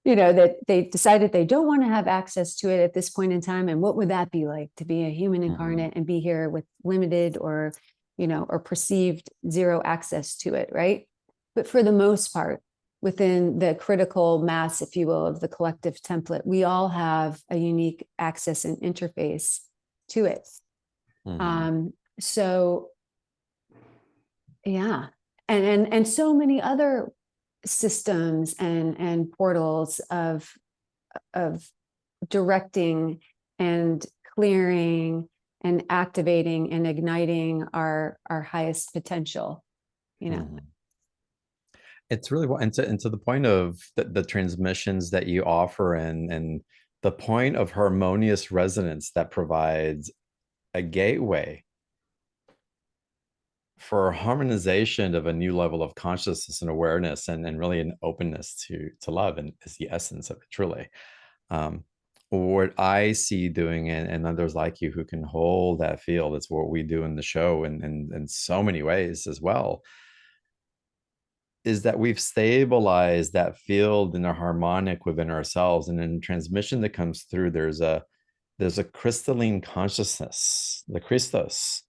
[SPEAKER 2] that they decided they don't want to have access to it at this point in time. And what would that be like to be a human incarnate and be here with limited or perceived zero access to it, right? But for the most part, within the critical mass, if you will, of the collective template, we all have a unique access and interface to it. So yeah, and so many other systems and portals of directing and clearing and activating and igniting our highest potential,
[SPEAKER 1] It's really, and to the point of the transmissions that you offer, and the point of harmonious resonance that provides a gateway for harmonization of a new level of consciousness and awareness, and really an openness to love, and is the essence of it, truly. What I see doing, and others like you who can hold that field, it's what we do in the show, and in so many ways as well, is that we've stabilized that field in a harmonic within ourselves. And in transmission that comes through, there's a crystalline consciousness, the Christos,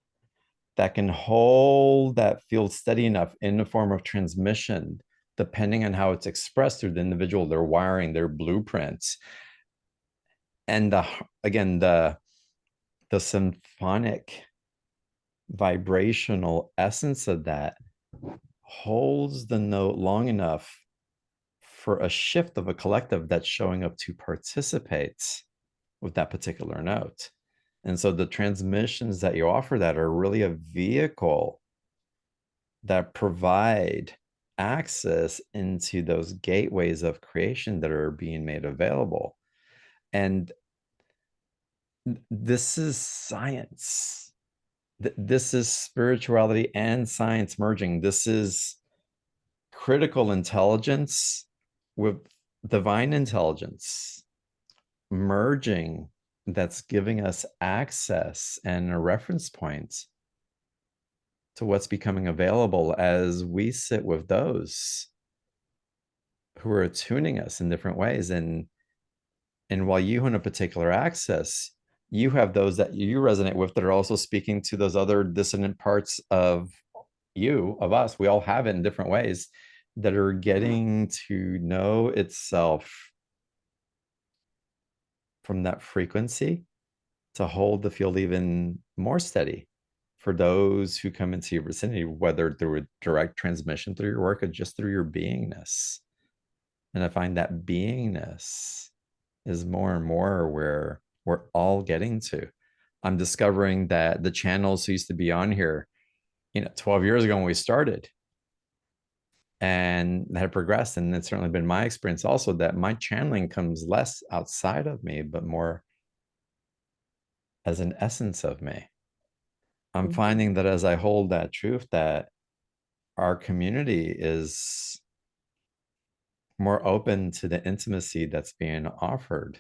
[SPEAKER 1] that can hold that field steady enough in the form of transmission, depending on how it's expressed through the individual, their wiring, their blueprints. And the symphonic vibrational essence of that holds the note long enough for a shift of a collective that's showing up to participate with that particular note. And so the transmissions that you offer that are really a vehicle that provide access into those gateways of creation that are being made available. And this is science. This is spirituality and science merging. This is critical intelligence with divine intelligence merging, that's giving us access and a reference point to what's becoming available as we sit with those who are attuning us in different ways. And while you own a particular access, you have those that you resonate with that are also speaking to those other dissonant parts of you, of us. We all have it in different ways, that are getting to know itself from that frequency to hold the field even more steady for those who come into your vicinity, whether through a direct transmission through your work or just through your beingness. And I find that beingness is more and more where we're all getting to. I'm discovering that the channels who used to be on here, 12 years ago when we started, and that had progressed. And it's certainly been my experience also that my channeling comes less outside of me, but more as an essence of me. I'm finding that as I hold that truth, that our community is more open to the intimacy that's being offered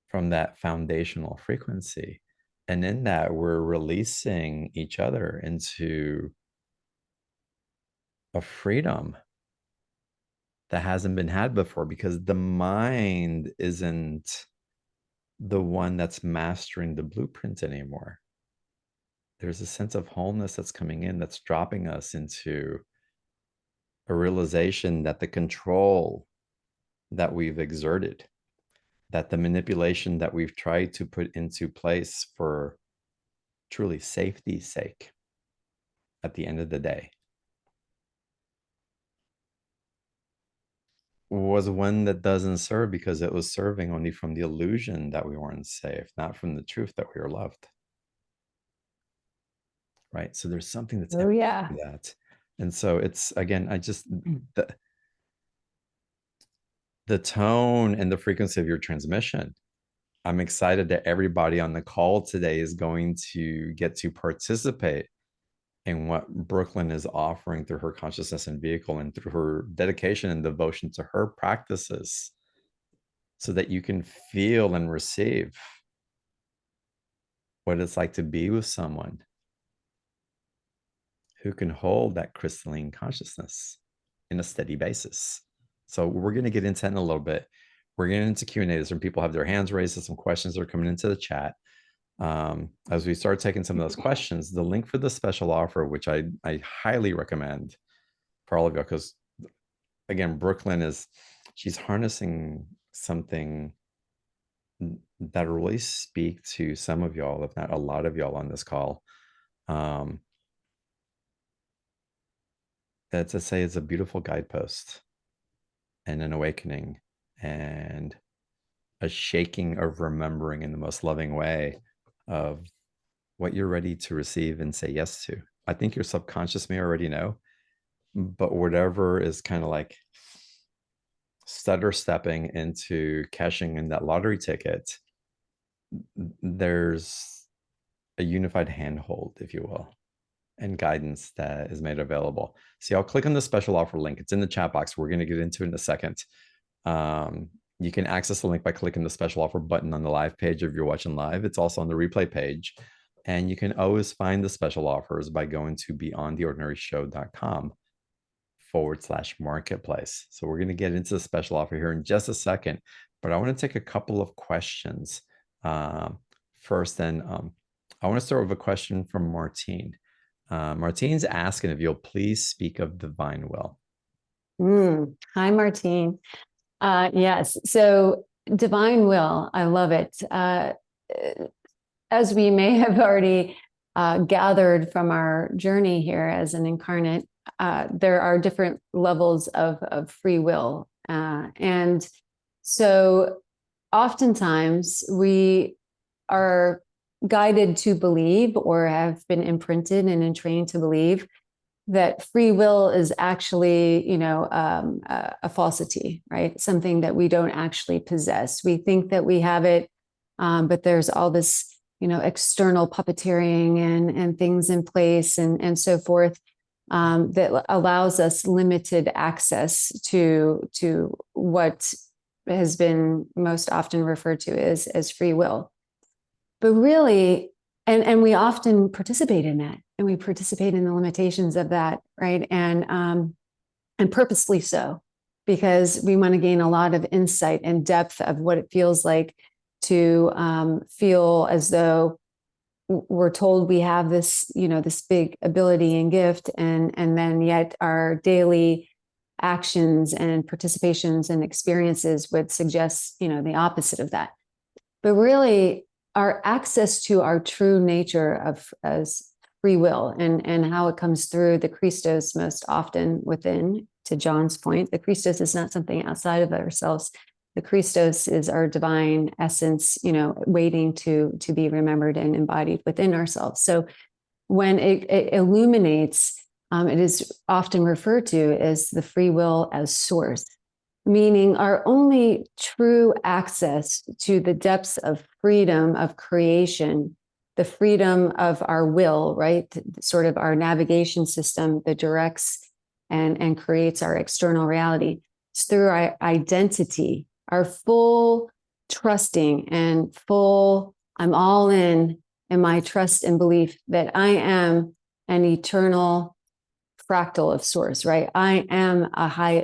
[SPEAKER 1] from that foundational frequency. And in that, we're releasing each other into a freedom that hasn't been had before, because the mind isn't the one that's mastering the blueprint anymore. There's a sense of wholeness that's coming in, that's dropping us into a realization that the control that we've exerted, that the manipulation that we've tried to put into place for truly safety's sake, at the end of the day, was one that doesn't serve, because it was serving only from the illusion that we weren't safe, not from the truth that we were loved. Right. So there's something that's that. And so it's, again, the tone and the frequency of your transmission. I'm excited that everybody on the call today is going to get to participate in what Brooklyn is offering through her consciousness and vehicle, and through her dedication and devotion to her practices, so that you can feel and receive what it's like to be with someone who can hold that crystalline consciousness in a steady basis. So we're going to get into that in a little bit. We're getting into Q&A. Some people have their hands raised, and some questions are coming into the chat. As we start taking some of those questions, the link for the special offer, which I highly recommend for all of you, because again, Brooklyn she's harnessing something that really speak to some of y'all, if not a lot of y'all on this call. That to say is a beautiful guidepost and an awakening and a shaking of remembering in the most loving way of what you're ready to receive and say yes to. I think your subconscious may already know, but whatever is kind of like stutter stepping into cashing in that lottery ticket, there's a unified handhold, if you will, and guidance that is made available. See, I'll click on the special offer link. It's in the chat box. We're going to get into it in a second. You can access the link by clicking the special offer button on the live page if you're watching live. It's also on the replay page. And you can always find the special offers by going to beyondtheordinaryshow.com/marketplace. So we're going to get into the special offer here in just a second, but I want to take a couple of questions first. And I want to start with a question from Martine. Martine's asking if you'll please speak of divine will.
[SPEAKER 2] Hi, Martine. Yes. So divine will, I love it. As we may have already gathered from our journey here as an incarnate, there are different levels of free will. And so oftentimes we are guided to believe, or have been imprinted and entrained to believe, that free will is actually, a falsity, right? Something that we don't actually possess. We think that we have it, but there's all this, external puppeteering and things in place and so forth, that allows us limited access to what has been most often referred to as free will. But really, and we often participate in that, and we participate in the limitations of that, right? And purposely so, because we want to gain a lot of insight and depth of what it feels like to feel as though we're told we have this, this big ability and gift, and then yet our daily actions and participations and experiences would suggest, the opposite of that. But really, our access to our true nature as free will, and how it comes through the Christos most often within, to John's point, the Christos is not something outside of ourselves. The Christos is our divine essence, waiting to be remembered and embodied within ourselves. So when it illuminates, it is often referred to as the free will as source, meaning our only true access to the depths of freedom of creation, the freedom of our will, right? Sort of our navigation system that directs and creates our external reality. It's through our identity, our full trusting and full, I'm all in my trust and belief that I am an eternal fractal of source, right? I am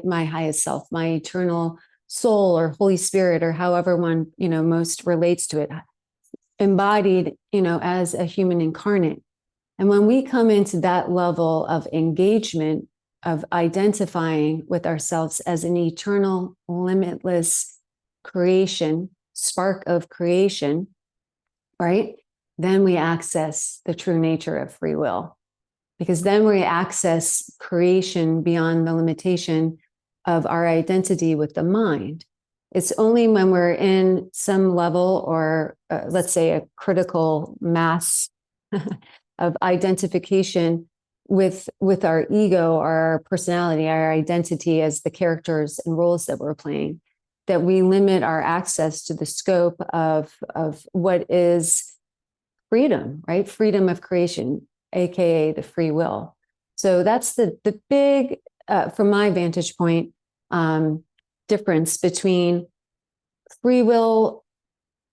[SPEAKER 2] my highest self, my eternal soul or Holy Spirit, or however one, most relates to it, embodied, as a human incarnate. And when we come into that level of engagement, of identifying with ourselves as an eternal, limitless creation, spark of creation, right? Then we access the true nature of free will. Because then we access creation beyond the limitation of our identity with the mind. It's only when we're in some level, or let's say a critical mass of identification with our ego, our personality, our identity as the characters and roles that we're playing, that we limit our access to the scope of what is freedom, right? Freedom of creation, AKA the free will. So that's the big, from my vantage point, difference between free will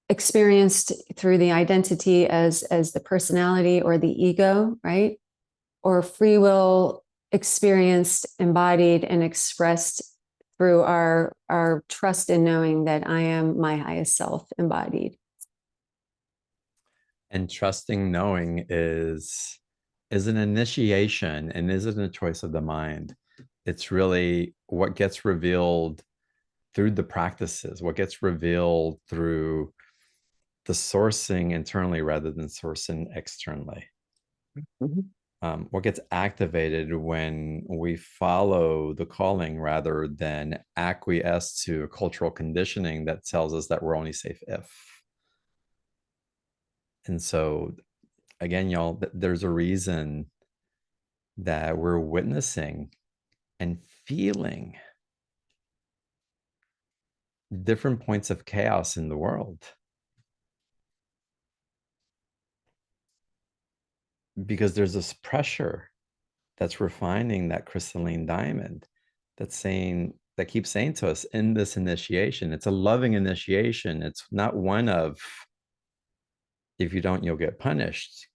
[SPEAKER 2] experienced through the identity as the personality or the ego, right? Or free will experienced, embodied, and expressed through our trust in knowing that I am my highest self embodied.
[SPEAKER 1] And trusting knowing is an initiation, and isn't a choice of the mind. It's really what gets revealed through the practices, what gets revealed through the sourcing internally rather than sourcing externally.
[SPEAKER 2] Mm-hmm.
[SPEAKER 1] What gets activated when we follow the calling rather than acquiesce to a cultural conditioning that tells us that we're only safe if. And so, again, y'all, there's a reason that we're witnessing and feeling different points of chaos in the world, because there's this pressure that's refining that crystalline diamond, that keeps saying to us in this initiation, it's a loving initiation. It's not one of, if you don't, you'll get punished.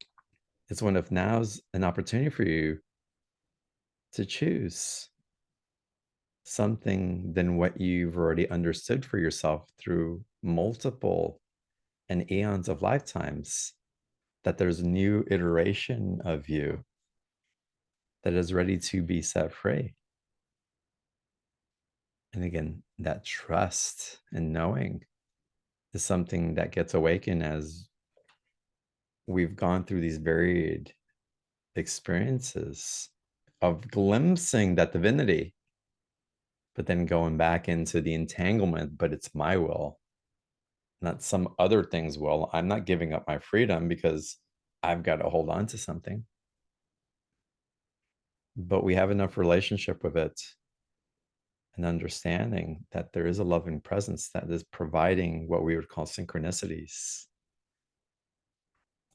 [SPEAKER 1] It's one of, now's an opportunity for you to choose something than what you've already understood for yourself through multiple and eons of lifetimes, that there's a new iteration of you that is ready to be set free. And again, that trust and knowing is something that gets awakened as we've gone through these varied experiences of glimpsing that divinity, but then going back into the entanglement, but it's my will, not some other things will. I'm not giving up my freedom because I've got to hold on to something. But we have enough relationship with it and understanding that there is a loving presence that is providing what we would call synchronicities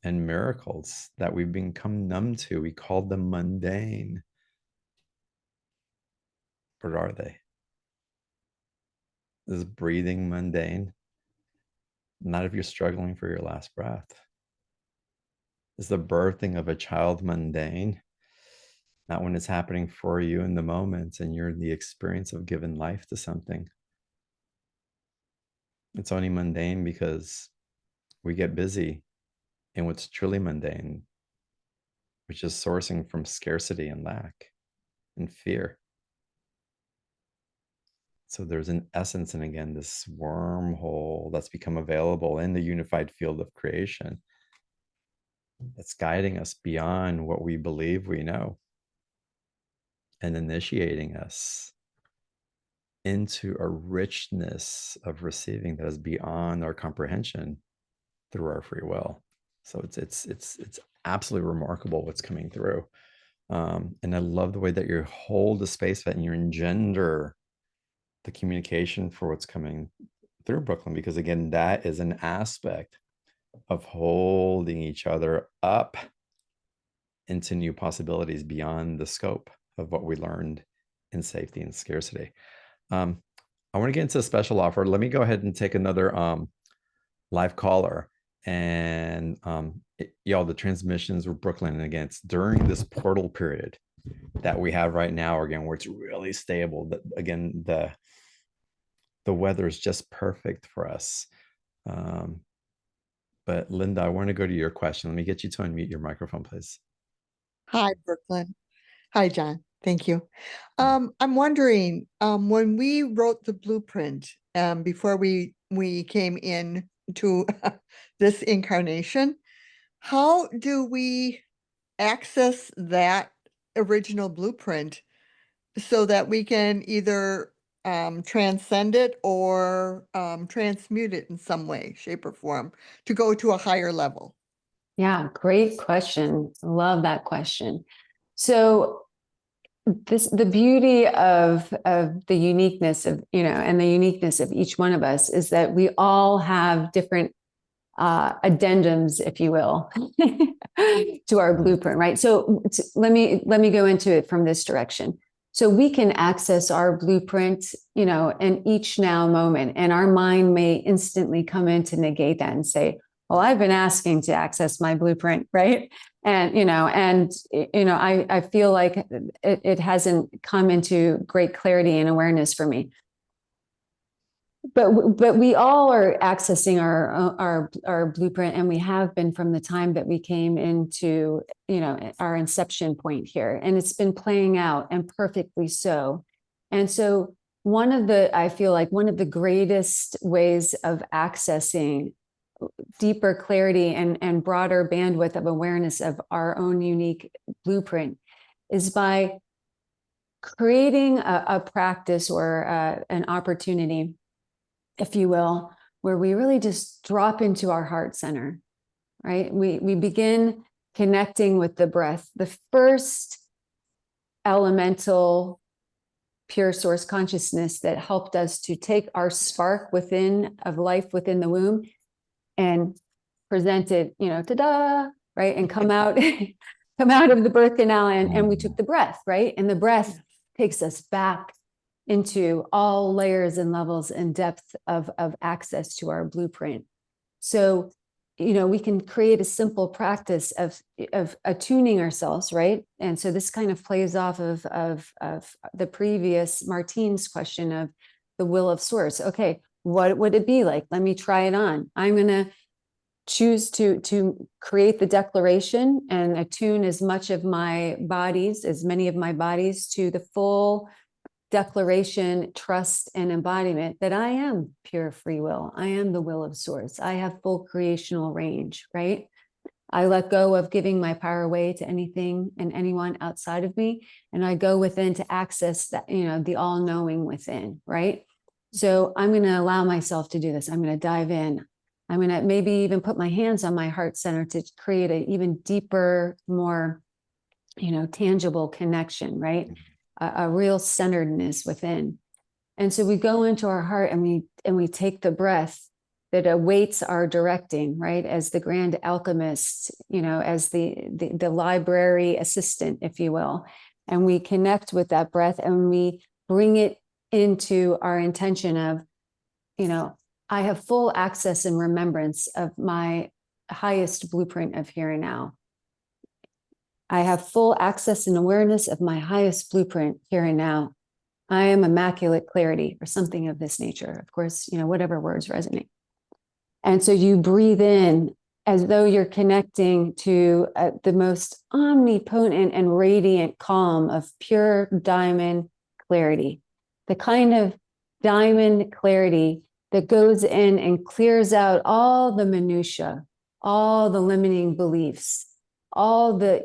[SPEAKER 1] and miracles that we've become numb to. We call them mundane. What are they? Is breathing mundane? Not if you're struggling for your last breath. Is the birthing of a child mundane? Not when it's happening for you in the moment and you're in the experience of giving life to something. It's only mundane because we get busy in what's truly mundane, which is sourcing from scarcity and lack and fear. So there's an essence, and again, this wormhole that's become available in the unified field of creation that's guiding us beyond what we believe we know and initiating us into a richness of receiving that is beyond our comprehension through our free will. So it's absolutely remarkable what's coming through. And I love the way that you hold the space and you engender the communication for what's coming through Brooklyn, because again, that is an aspect of holding each other up into new possibilities beyond the scope of what we learned in safety and scarcity. I want to get into a special offer. Let me go ahead and take another live caller. And y'all, the transmissions were Brooklyn. And again, it's during this portal period that we have right now, again, where it's really stable. That again, the weather is just perfect for us. But Linda, I want to go to your question. Let me get you to unmute your microphone, please.
[SPEAKER 3] Hi, Brooklyn. Hi, John. Thank you. I'm wondering, when we wrote the blueprint, before we came in to this incarnation, how do we access that original blueprint so that we can either transcend it or transmute it in some way, shape, or form to go to a higher level?
[SPEAKER 2] Yeah, great question. Love that question. So the beauty of the uniqueness of, and the uniqueness of each one of us is that we all have different addendums, if you will, to our blueprint, right? So let me go into it from this direction. So we can access our blueprint, in each now moment, and our mind may instantly come in to negate that and say, well, I've been asking to access my blueprint, right? And, I feel like it hasn't come into great clarity and awareness for me. But we all are accessing our blueprint, and we have been from the time that we came into, our inception point here, and it's been playing out, and perfectly so. And so I feel like one of the greatest ways of accessing deeper clarity and broader bandwidth of awareness of our own unique blueprint is by creating a practice or an opportunity, if you will, where we really just drop into our heart center, right? We begin connecting with the breath, the first elemental pure source consciousness that helped us to take our spark of life within the womb and present it, ta-da, right? And come out of the birth canal, and we took the breath, right? And the breath takes us back into all layers and levels and depth of access to our blueprint. So, we can create a simple practice of attuning ourselves, right? And so this kind of plays off of the previous Martine's question of the will of source. Okay, what would it be like? Let me try it on. I'm going to choose to create the declaration and attune as many of my bodies to the full declaration, trust, and embodiment that I am pure free will. I am the will of source. I have full creational range, right? I let go of giving my power away to anything and anyone outside of me. And I go within to access that, the all-knowing within, right? So I'm going to allow myself to do this. I'm going to dive in. I'm going to maybe even put my hands on my heart center to create an even deeper, more, tangible connection, right? A real centeredness within. And so we go into our heart and we take the breath that awaits our directing, right? As the grand alchemist, as the library assistant, if you will. And we connect with that breath and we bring it into our intention of, I have full access and remembrance of my highest blueprint of here and now. I have full access and awareness of my highest blueprint here and now. I am immaculate clarity, or something of this nature. Of course, whatever words resonate. And so you breathe in as though you're connecting to the most omnipotent and radiant calm of pure diamond clarity, the kind of diamond clarity that goes in and clears out all the minutia, all the limiting beliefs, all the,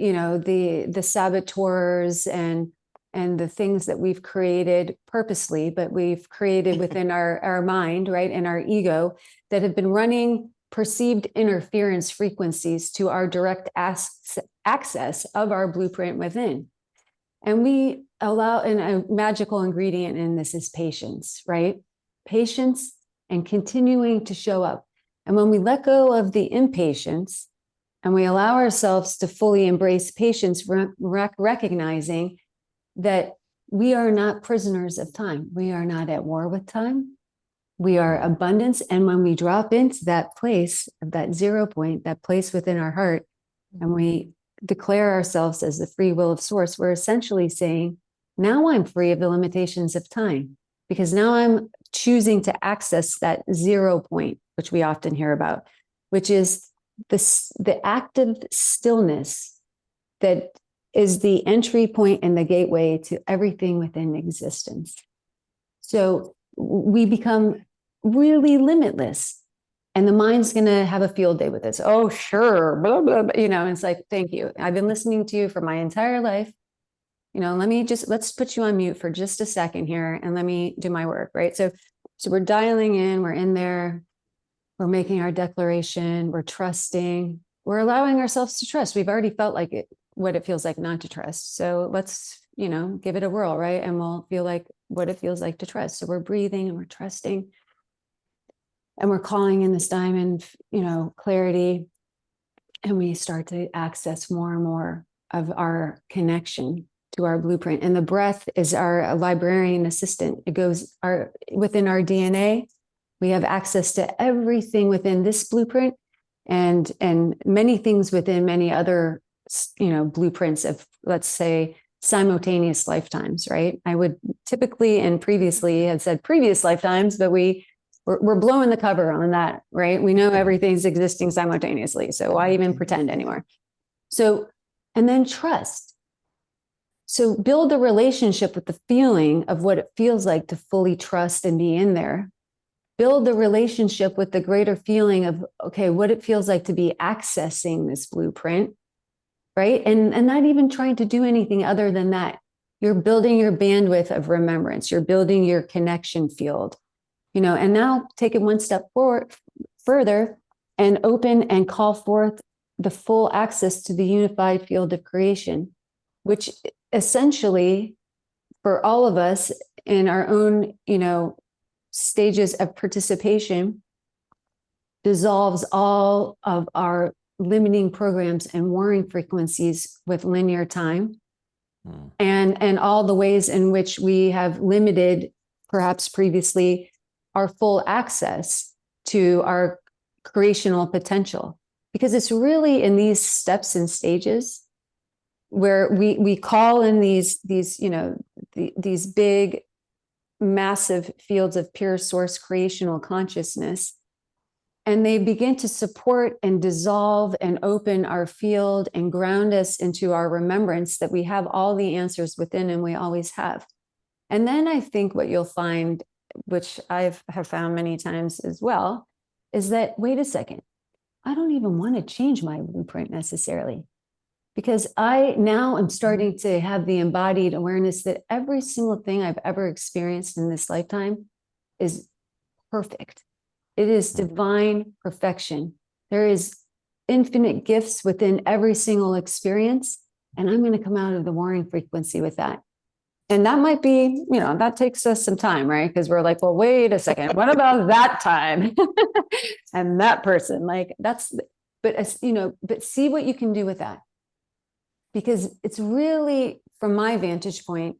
[SPEAKER 2] the saboteurs and the things that we've created purposely, but we've created within our mind, right, and our ego, that have been running perceived interference frequencies to our direct access of our blueprint within. And we allow, and a magical ingredient in this is patience, right? Patience and continuing to show up. And when we let go of the impatience and we allow ourselves to fully embrace patience, recognizing that we are not prisoners of time. We are not at war with time. We are abundance. And when we drop into that place of that 0 point, that place within our heart, and we declare ourselves as the free will of source, we're essentially saying, now I'm free of the limitations of time, because now I'm choosing to access that 0 point, which we often hear about, which is the active stillness that is the entry point and the gateway to everything within existence. So we become really limitless, and the mind's going to have a field day with this. Oh, sure, blah, blah, blah. And it's like, thank you. I've been listening to you for my entire life. Let's put you on mute for just a second here and let me do my work, right? So we're dialing in, we're in there, we're making our declaration, we're trusting, we're allowing ourselves to trust. We've already felt like what it feels like not to trust. So let's, give it a whirl, right? And we'll feel like what it feels like to trust. So we're breathing and we're trusting and we're calling in this diamond, clarity. And we start to access more and more of our connection to our blueprint. And the breath is our librarian assistant. It goes within our DNA. We have access to everything within this blueprint and many things within many other, blueprints of, let's say, simultaneous lifetimes, right? I would typically and previously have said previous lifetimes, but we're blowing the cover on that, right? We know everything's existing simultaneously. So why even pretend anymore? So, and then trust. So build a relationship with the feeling of what it feels like to fully trust and be in there. Build the relationship with the greater feeling of, okay, what it feels like to be accessing this blueprint, right? And not even trying to do anything other than that. You're building your bandwidth of remembrance. You're building your connection field, and now take it one step further and open and call forth the full access to the unified field of creation, which essentially for all of us in our own, stages of participation dissolves all of our limiting programs and warring frequencies with linear time and all the ways in which we have limited, perhaps previously, our full access to our creational potential. Because it's really in these steps and stages where we call in these big, massive fields of pure source creational consciousness, and they begin to support and dissolve and open our field and ground us into our remembrance that we have all the answers within, and we always have. And then I think what you'll find, which have found many times as well, is that, wait a second, I don't even want to change my blueprint necessarily, because I now am starting to have the embodied awareness that every single thing I've ever experienced in this lifetime is perfect. It is divine perfection. There is infinite gifts within every single experience. And I'm going to come out of the warring frequency with that. And that might be, that takes us some time, right? Because we're like, well, wait a second. What about that time? And that person, but see what you can do with that. Because it's really, from my vantage point,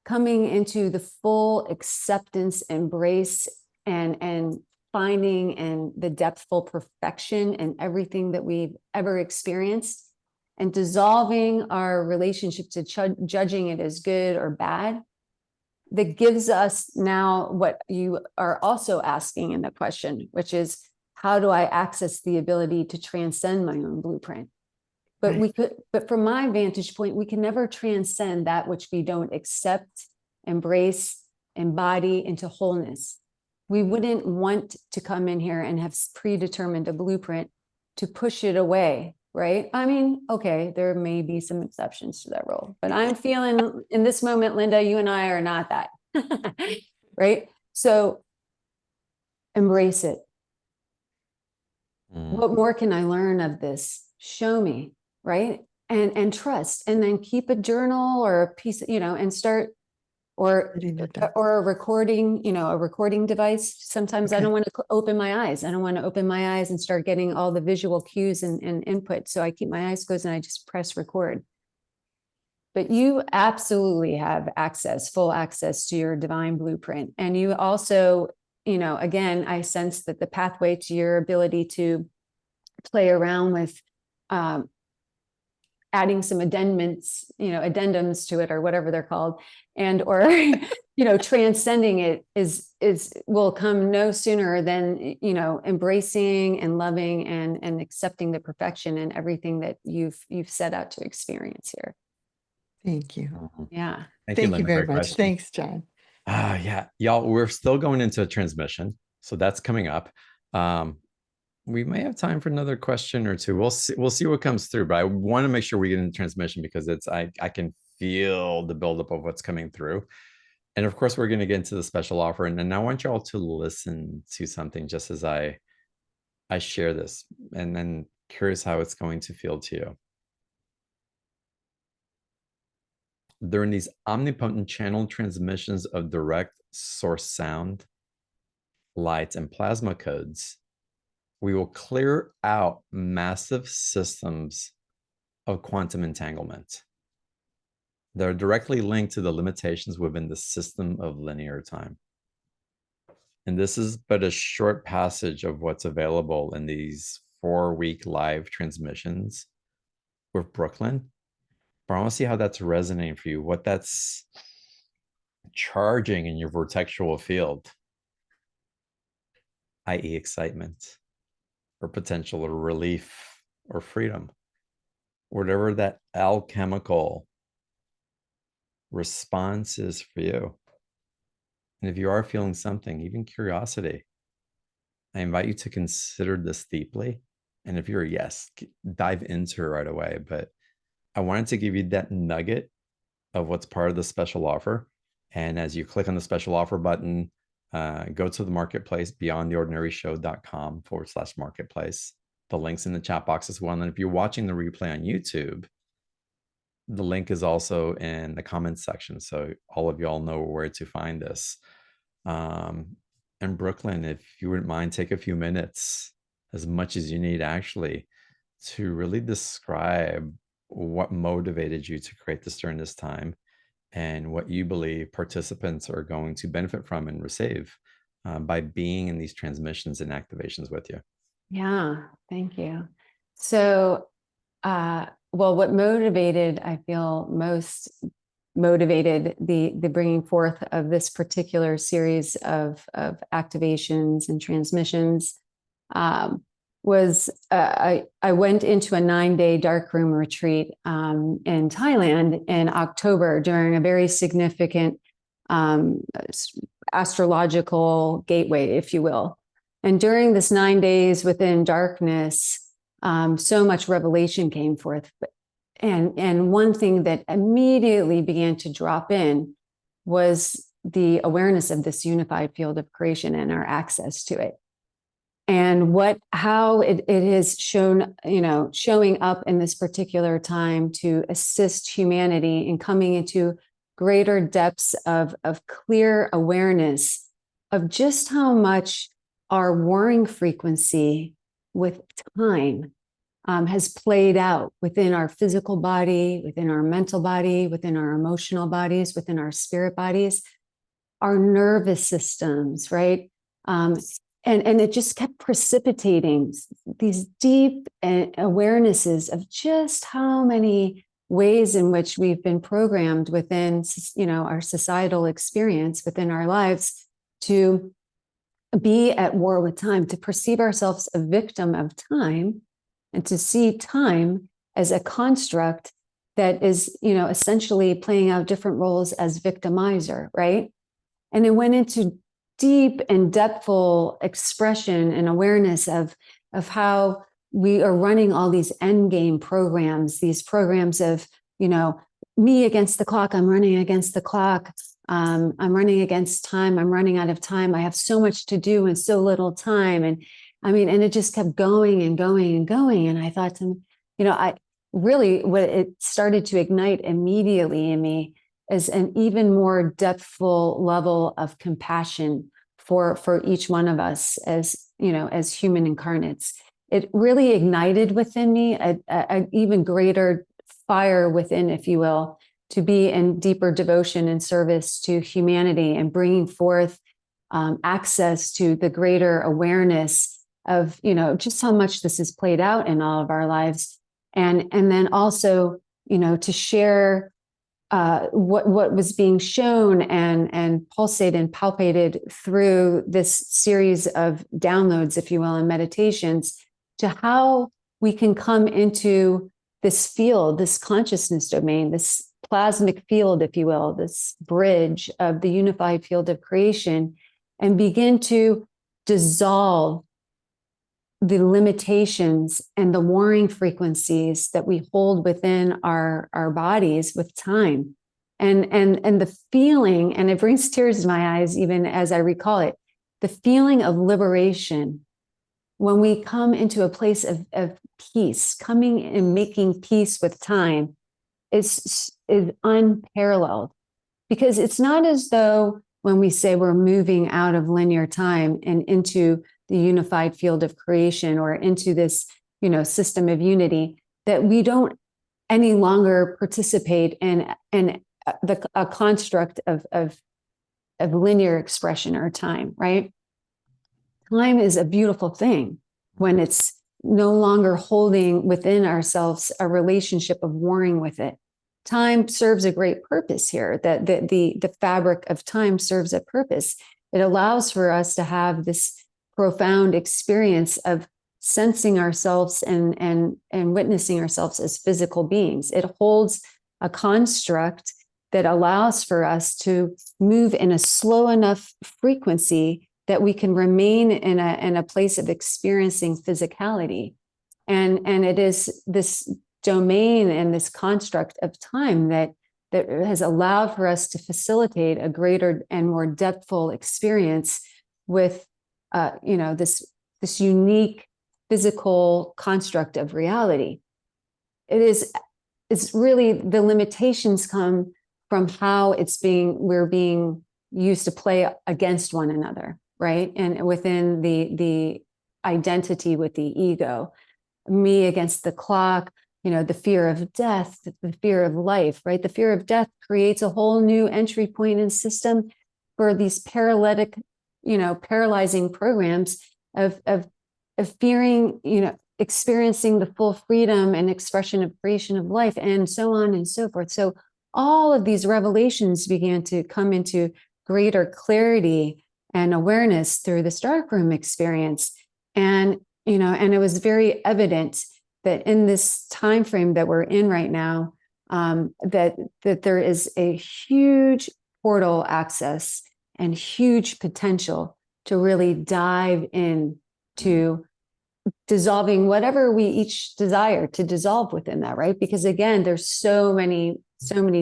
[SPEAKER 2] coming into the full acceptance, embrace, and finding and the depthful perfection in everything that we've ever experienced, and dissolving our relationship to judging it as good or bad, that gives us now what you are also asking in the question, which is, how do I access the ability to transcend my own blueprint? But
[SPEAKER 3] Right.
[SPEAKER 2] but from my vantage point, we can never transcend that which we don't accept, embrace, embody into wholeness. We wouldn't want to come in here and have predetermined a blueprint to push it away, right? I mean, okay, there may be some exceptions to that rule, but I'm feeling in this moment, Linda, you and I are not that, right? So embrace it. What more can I learn of this? Show me, right? And trust, and then keep a journal or a piece, and start, or a recording device. Sometimes I don't want to open my eyes. I don't want to open my eyes and start getting all the visual cues and input. So I keep my eyes closed and I just press record. But you absolutely have full access to your divine blueprint. And you also, again, I sense that the pathway to your ability to play around with adding some addendums to it, or whatever they're called, and or transcending it will come no sooner than embracing and loving and accepting the perfection and everything that you've set out to experience here.
[SPEAKER 3] Thank you.
[SPEAKER 2] Yeah.
[SPEAKER 3] Thank you,
[SPEAKER 1] Linda,
[SPEAKER 3] very
[SPEAKER 1] for
[SPEAKER 3] much. Thanks, John.
[SPEAKER 1] Yeah, y'all, we're still going into a transmission, so that's coming up. We may have time for another question or two. We'll see what comes through, but I want to make sure we get into transmission, because I can feel the buildup of what's coming through. And of course, we're going to get into the special offer. And then I want you all to listen to something just as I share this, and then curious how it's going to feel to you. During these omnipotent channel transmissions of direct source sound, light, and plasma codes, we will clear out massive systems of quantum entanglement that are directly linked to the limitations within the system of linear time. And this is but a short passage of what's available in these 4-week live transmissions with Brooklin. But I want to see how that's resonating for you, what that's charging in your vortexual field, i.e. excitement, or potential, or relief, or freedom, whatever that alchemical response is for you. And if you are feeling something, even curiosity, I invite you to consider this deeply. And if you're a yes, dive into it right away. But I wanted to give you that nugget of what's part of the special offer. And as you click on the special offer button, go to the marketplace, beyondtheordinaryshow.com/marketplace. The link's in the chat box as well. And if you're watching the replay on YouTube, the link is also in the comments section, so all of y'all know where to find this. And Brooklin, if you wouldn't mind, take a few minutes, as much as you need actually, to really describe what motivated you to create this during this time, and what you believe participants are going to benefit from and receive by being in these transmissions and activations with you.
[SPEAKER 2] Yeah, thank you. So, well, what I feel most motivated the bringing forth of this particular series of activations and transmissions was I went into a 9-day darkroom retreat in Thailand in October during a very significant astrological gateway, if you will. And during this 9 days within darkness, so much revelation came forth. And one thing that immediately began to drop in was the awareness of this unified field of creation and our access to it. and how it is shown, showing up in this particular time to assist humanity in coming into greater depths of clear awareness of just how much our warring frequency with time has played out within our physical body, within our mental body, within our emotional bodies, within our spirit bodies, our nervous systems, right? And it just kept precipitating these deep awarenesses of just how many ways in which we've been programmed within, our societal experience within our lives to be at war with time, to perceive ourselves a victim of time, and to see time as a construct that is, essentially playing out different roles as victimizer, right? And it went into deep and depthful expression and awareness of how we are running all these end game programs, these programs of, me against the clock, I'm running against the clock. I'm running against time. I'm running out of time. I have so much to do and so little time. And and it just kept going and going and going. And I thought to, what it started to ignite immediately in me is an even more depthful level of compassion for each one of us as human incarnates. It really ignited within me a even greater fire within, if you will, to be in deeper devotion and service to humanity and bringing forth access to the greater awareness of, just how much this has played out in all of our lives. And then also, to share what was being shown and pulsated and palpated through this series of downloads, if you will, and meditations, to how we can come into this field, this consciousness domain, this plasmic field, if you will, this bridge of the unified field of creation, and begin to dissolve the limitations and the warring frequencies that we hold within our bodies with time. And the feeling, and it brings tears to my eyes, even as I recall it, the feeling of liberation when we come into a place of peace, coming and making peace with time is unparalleled. Because it's not as though when we say we're moving out of linear time and into the unified field of creation or into this, system of unity, that we don't any longer participate in a construct of linear expression or time, right? Time is a beautiful thing when it's no longer holding within ourselves a relationship of warring with it. Time serves a great purpose here, that the fabric of time serves a purpose. It allows for us to have this profound experience of sensing ourselves and witnessing ourselves as physical beings. It holds a construct that allows for us to move in a slow enough frequency that we can remain in a place of experiencing physicality. And it is this domain and this construct of time that has allowed for us to facilitate a greater and more depthful experience with this unique physical construct of reality. It's really, the limitations come from how we're being used to play against one another, right? And within the identity with the ego, me against the clock, the fear of death, the fear of life, right? The fear of death creates a whole new entry point and system for these paralytic, paralyzing programs of fearing, experiencing the full freedom and expression of creation of life, and so on and so forth. So all of these revelations began to come into greater clarity and awareness through this darkroom experience. And, and it was very evident that in this time frame that we're in right now, that there is a huge portal access and huge potential to really dive in to dissolving whatever we each desire to dissolve within that, right? Because again, there's so many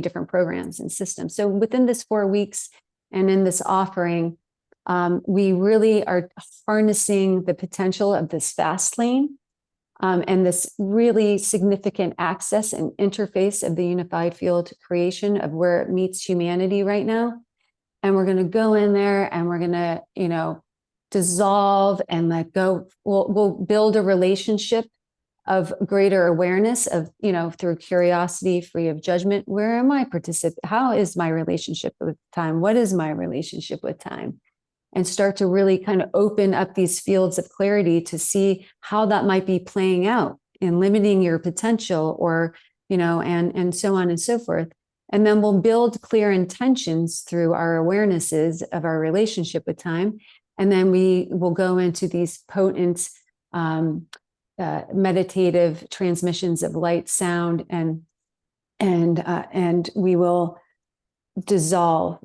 [SPEAKER 2] different programs and systems. So within this 4 weeks and in this offering, We really are harnessing the potential of this fast lane and this really significant access and interface of the unified field creation of where it meets humanity right now. And we're going to go in there and we're going to, dissolve and let go. We'll build a relationship of greater awareness of, through curiosity, free of judgment. Where am I participating? How is my relationship with time? What is my relationship with time? And start to really kind of open up these fields of clarity to see how that might be playing out in limiting your potential, or, and so on and so forth. And then we'll build clear intentions through our awarenesses of our relationship with time. And then we will go into these potent meditative transmissions of light, sound, and we will dissolve.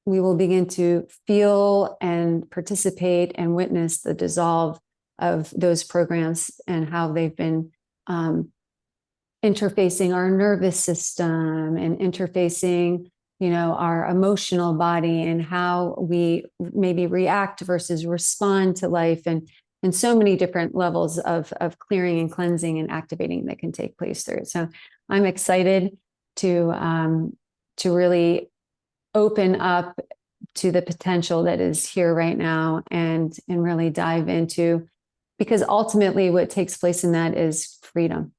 [SPEAKER 2] We will begin to feel and participate and witness the dissolve of those programs and how they've been interfacing our nervous system and interfacing, our emotional body, and how we maybe react versus respond to life, and so many different levels of clearing and cleansing and activating that can take place through it. So I'm excited to really open up to the potential that is here right now, and really dive into, because ultimately what takes place in that is freedom,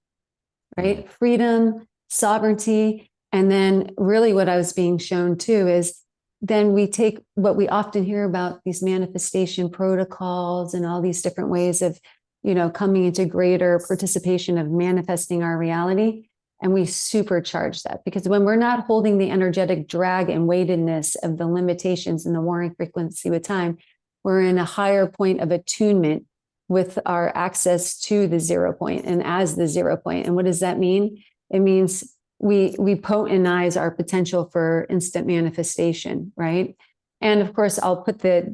[SPEAKER 2] right? Freedom, sovereignty. And then really what I was being shown too is then we take what we often hear about, these manifestation protocols and all these different ways of, coming into greater participation of manifesting our reality. And we supercharge that, because when we're not holding the energetic drag and weightedness of the limitations and the warring frequency with time, we're in a higher point of attunement with our access to the 0 point and as the 0 point. And what does that mean? It means we potentize our potential for instant manifestation, right? And of course, I'll put the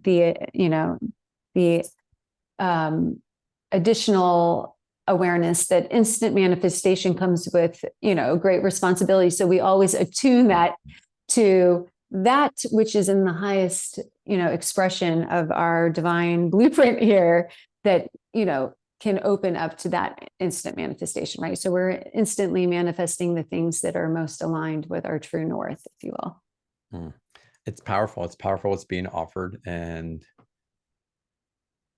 [SPEAKER 2] additional awareness that instant manifestation comes with, great responsibility. So we always attune that to that which is in the highest, expression of our divine blueprint here, that, can open up to that instant manifestation, right? So we're instantly manifesting the things that are most aligned with our true north, if you will.
[SPEAKER 1] It's powerful. It's powerful what's being offered. And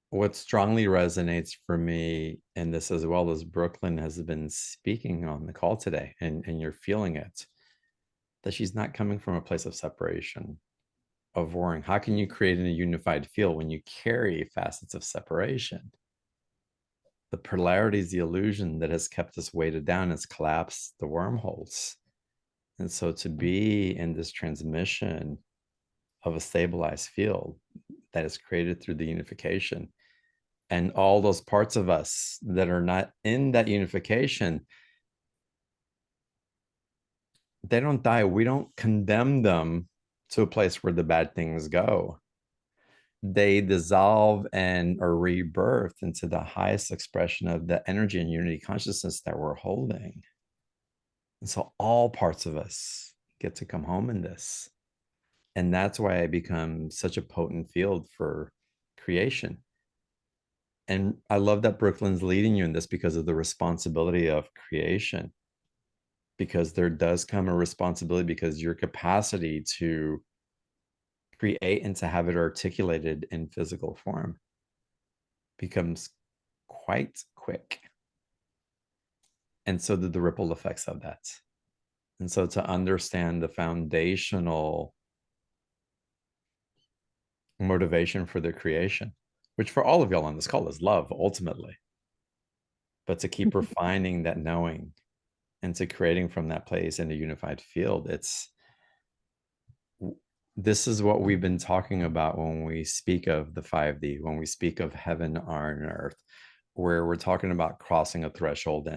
[SPEAKER 1] what strongly resonates for me in this, as well as Brooklyn has been speaking on the call today, and you're feeling it, that she's not coming from a place of separation, of warring. How can you create in a unified field when you carry facets of separation? The polarity is the illusion that has kept us weighted down, has collapsed the wormholes. And so to be in this transmission of a stabilized field that is created through the unification, and all those parts of us that are not in that unification, they don't die. We don't condemn them to a place where the bad things go. They dissolve and are rebirthed into the highest expression of the energy and unity consciousness that we're holding. And so all parts of us get to come home in this. And that's why I become such a potent field for creation. And I love that Brooklyn's leading you in this, because of the responsibility of creation. Because there does come a responsibility, because your capacity to create and to have it articulated in physical form becomes quite quick. And so the ripple effects of that. And so to understand the foundational motivation for the creation, which for all of y'all on this call is love, ultimately. But to keep refining that knowing and to creating from that place in a unified field, this is what we've been talking about when we speak of the 5D, when we speak of heaven on earth, where we're talking about crossing a threshold.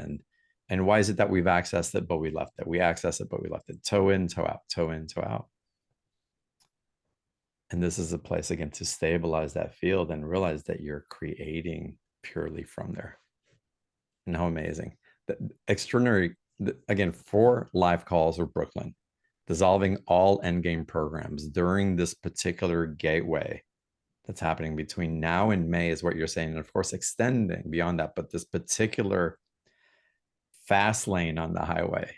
[SPEAKER 1] And why is it that we've accessed it, but we left it? We access it, but we left it. Toe in, toe out, toe in, toe out. And this is a place, again, to stabilize that field and realize that you're creating purely from there. And how amazing. The extraordinary, again, 4 live calls of Brooklyn, dissolving all endgame programs during this particular gateway that's happening between now and May is what you're saying. And of course, extending beyond that, but this particular fast lane on the highway,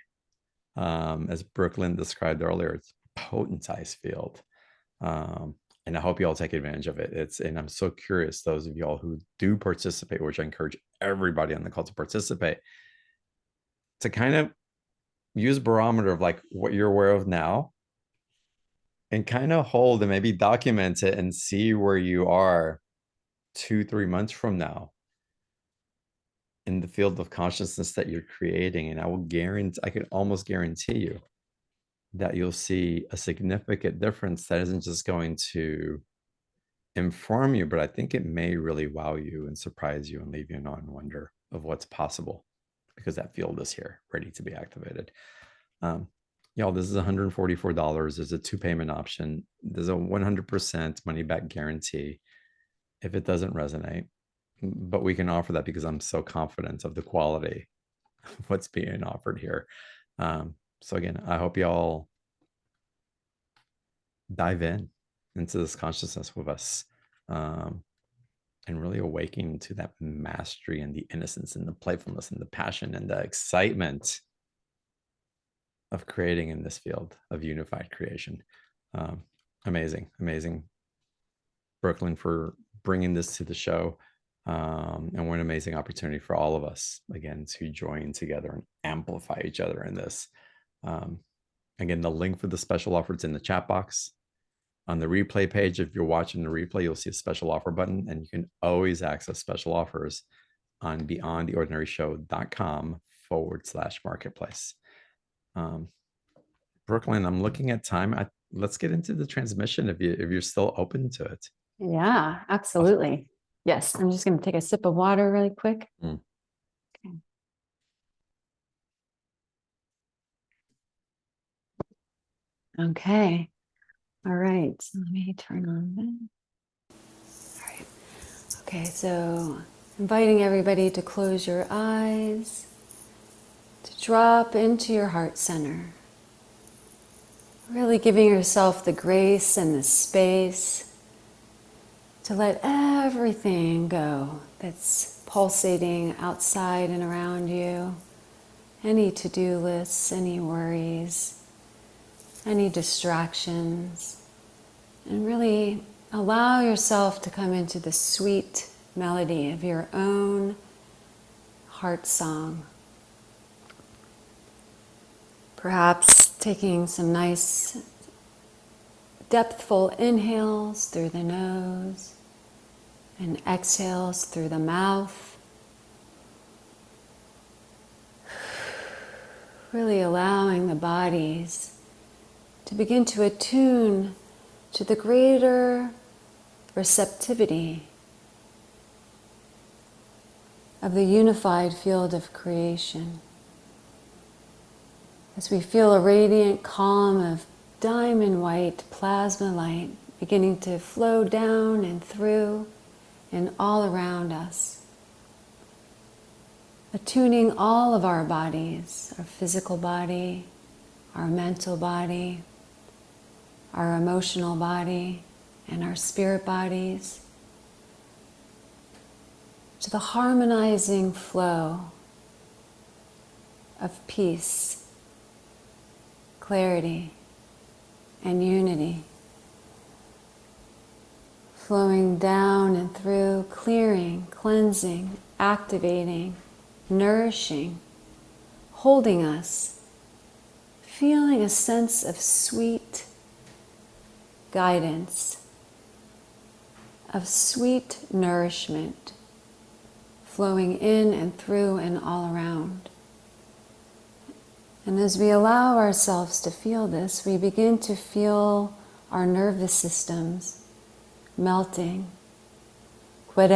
[SPEAKER 1] as Brooklyn described earlier, it's a potentized field. And I hope you all take advantage of it. And I'm so curious, those of y'all who do participate, which I encourage everybody on the call to participate, to kind of use barometer of like what you're aware of now and kind of hold and maybe document it and see where you are 2-3 months from now in the field of consciousness that you're creating. And I can almost guarantee you that you'll see a significant difference that isn't just going to inform you, but I think it may really wow you and surprise you and leave you in awe and wonder of what's possible, because that field is here, ready to be activated. Y'all, this is $144. There's a 2-payment option. There's a 100% money back guarantee if it doesn't resonate, but we can offer that because I'm so confident of the quality of what's being offered here. So again, I hope y'all dive into this consciousness with us, and really awakening to that mastery and the innocence and the playfulness and the passion and the excitement of creating in this field of unified creation. Amazing, Brooklyn, for bringing this to the show. And what an amazing opportunity for all of us, again, to join together and amplify each other in this. Again, the link for the special offer is in the chat box. On the replay page, if you're watching the replay, you'll see a special offer button, and you can always access special offers on beyondtheordinaryshow.com/marketplace. Brooklyn, I'm looking at time. Let's get into the transmission if you're still open to it.
[SPEAKER 2] Yeah, absolutely. Yes, I'm just going to take a sip of water really quick. Okay. Okay. All right. So let me turn on that. All right. Okay. So inviting everybody to close your eyes, to drop into your heart center. Really giving yourself the grace and the space to let everything go that's pulsating outside and around you. Any to-do lists, any worries, any distractions, and really allow yourself to come into the sweet melody of your own heart song. Perhaps taking some nice depthful inhales through the nose and exhales through the mouth. Really allowing the bodies to begin to attune to the greater receptivity of the unified field of creation. As we feel a radiant column of diamond white plasma light beginning to flow down and through and all around us. Attuning all of our bodies, our physical body, our mental body, our emotional body, and our spirit bodies to the harmonizing flow of peace, clarity, and unity, flowing down and through, clearing, cleansing, activating, nourishing, holding us, feeling a sense of sweet guidance, of sweet nourishment, flowing in and through and all around. And as we allow ourselves to feel this, we begin to feel our nervous systems melting. Flowing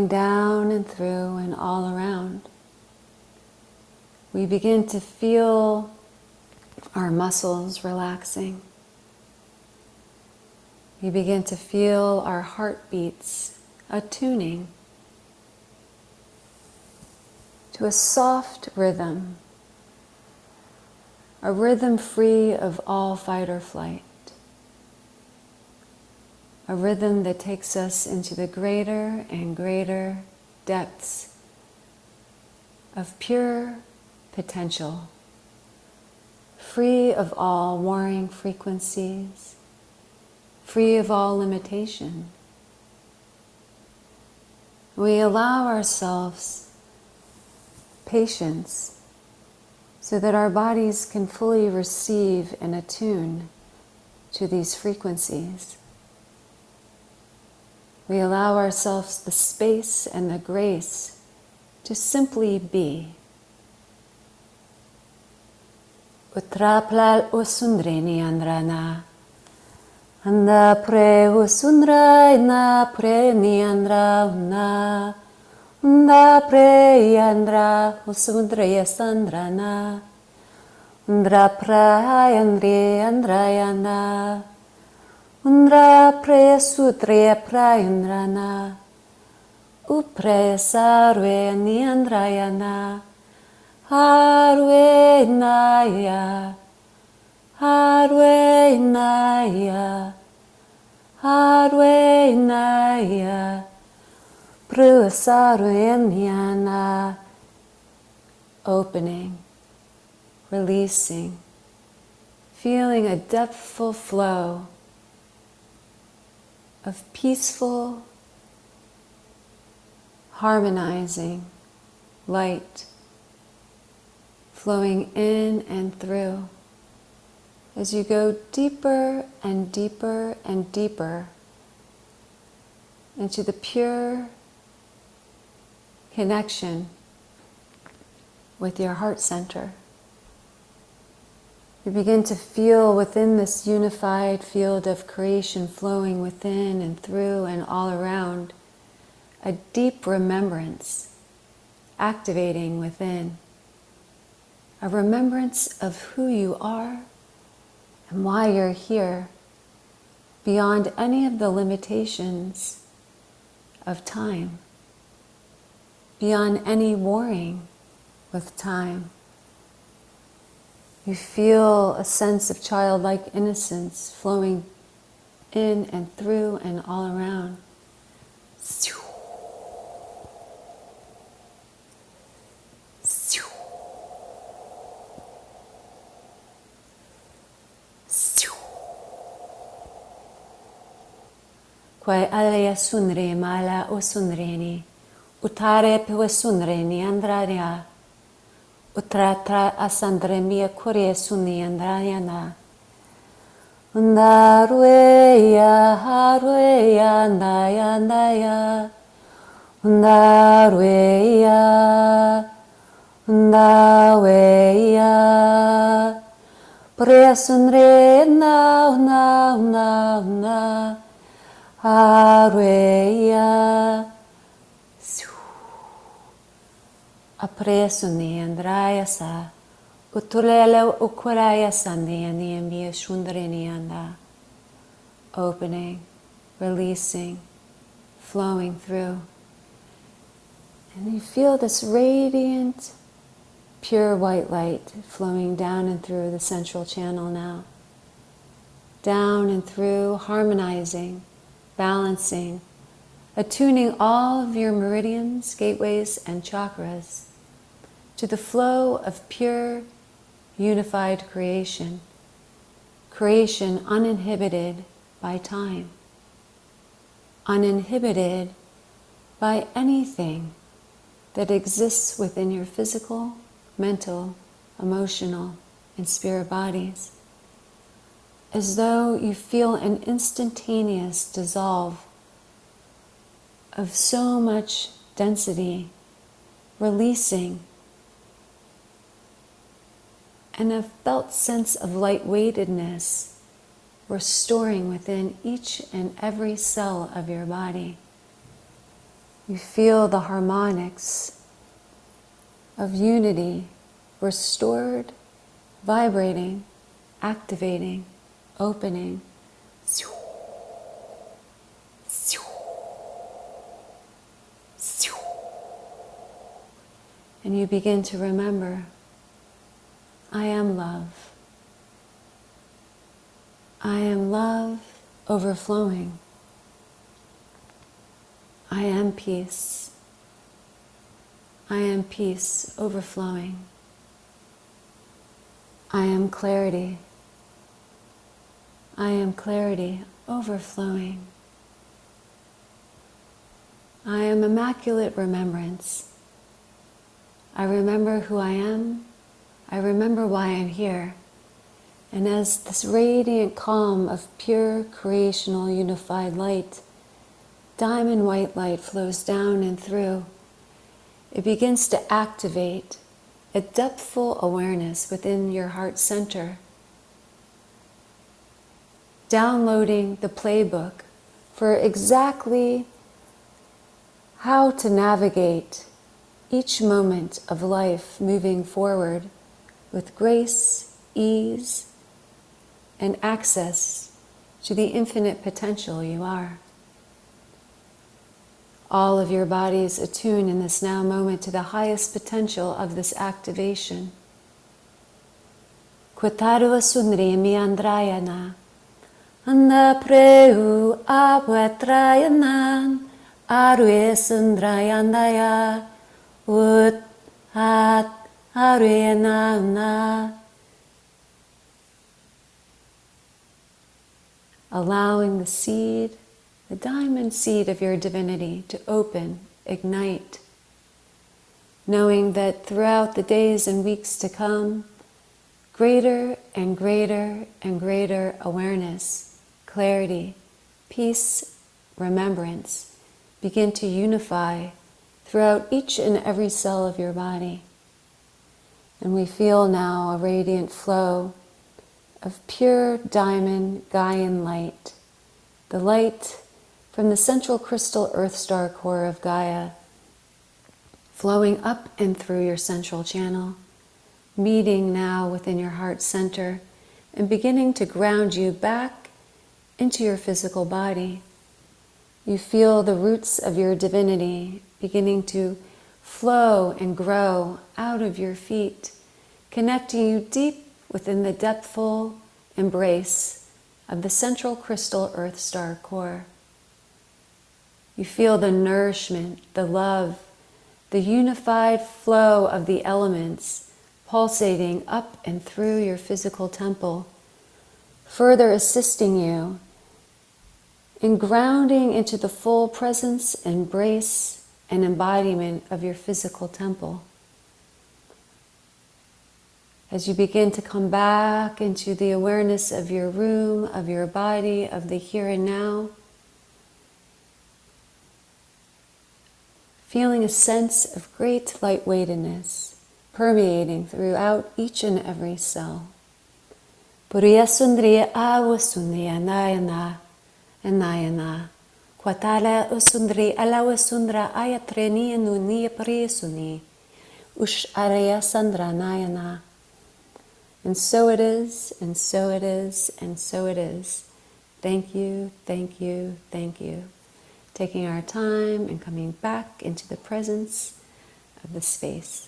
[SPEAKER 2] down and through and all around. We begin to feel our muscles relaxing. We begin to feel our heartbeats attuning to a soft rhythm, a rhythm free of all fight or flight, a rhythm that takes us into the greater and greater depths of pure potential, free of all warring frequencies, free of all limitation. We allow ourselves patience so that our bodies can fully receive and attune to these frequencies. We allow ourselves the space and the grace to simply be. Utraplal usundreni andrana, anda pre usundra ina pre ni andra una, anda pre andra usundra yasandrana, undra pra yandri andrayana, undra pre sutre prayandrana, upre sarve ni andrayana, Harwe Naya, Harwe Naya, Harwe Naya, Prusarvenyana, opening, releasing, feeling a depthful flow of peaceful, harmonizing light flowing in and through as you go deeper and deeper and deeper into the pure connection with your heart center. You begin to feel within this unified field of creation flowing within and through and all around a deep remembrance activating within. A remembrance of who you are and why you're here, beyond any of the limitations of time, beyond any warring with time. You feel a sense of childlike innocence flowing in and through and all around. Quai alaya sunre mala o sunreni, utare pe sunreni andraria, utratra asandre mia kurie sunni andrariana. Undarueya, harueya, ndaya, ndaya, undarueya, undaweya, presunre na, na, na, na. Arweya Apresuni Andrayasa Utulele Ukuraya Sandi and the Ambia Shundrini Anda, opening, releasing, flowing through. And you feel this radiant, pure white light flowing down and through the central channel now. Down and through, harmonizing, balancing, attuning all of your meridians, gateways, and chakras to the flow of pure, unified creation. Creation uninhibited by time. Uninhibited by anything that exists within your physical, mental, emotional, and spirit bodies. As though you feel an instantaneous dissolve of so much density, releasing, and a felt sense of lightweightedness restoring within each and every cell of your body. You feel the harmonics of unity restored, vibrating, activating, opening. And you begin to remember, I am love. I am love overflowing. I am peace. I am peace overflowing. I am clarity. I am clarity overflowing. I am immaculate remembrance. I remember who I am. I remember why I'm here. And as this radiant calm of pure creational unified light, diamond white light flows down and through, it begins to activate a depthful awareness within your heart center, downloading the playbook for exactly how to navigate each moment of life moving forward with grace, ease, and access to the infinite potential you are. All of your bodies attune in this now moment to the highest potential of this activation. Kwetarua sundri miandrayana, anda preu apuetrayanan, arue sundrayandaya, ut hat aruyanana. Allowing the seed, the diamond seed of your divinity to open, ignite, knowing that throughout the days and weeks to come, greater and greater and greater awareness, clarity, peace, remembrance begin to unify throughout each and every cell of your body. And we feel now a radiant flow of pure diamond Gaian light, the light from the central crystal earth star core of Gaia, flowing up and through your central channel, meeting now within your heart center and beginning to ground you back into your physical body. You feel the roots of your divinity beginning to flow and grow out of your feet, connecting you deep within the depthful embrace of the central crystal earth star core. You feel the nourishment, the love, the unified flow of the elements pulsating up and through your physical temple, further assisting you in grounding into the full presence, embrace, and embodiment of your physical temple. As you begin to come back into the awareness of your room, of your body, of the here and now, feeling a sense of great lightweightedness permeating throughout each and every cell. Puriya sundriya awa sundriya nayana nayana. Kwatala usundri alawa sundra ayatreni nuniya parisuni. Ush araya sandra nayana. And so it is, and so it is, and so it is. Thank you, thank you, thank you. Taking our time and coming back into the presence of the space.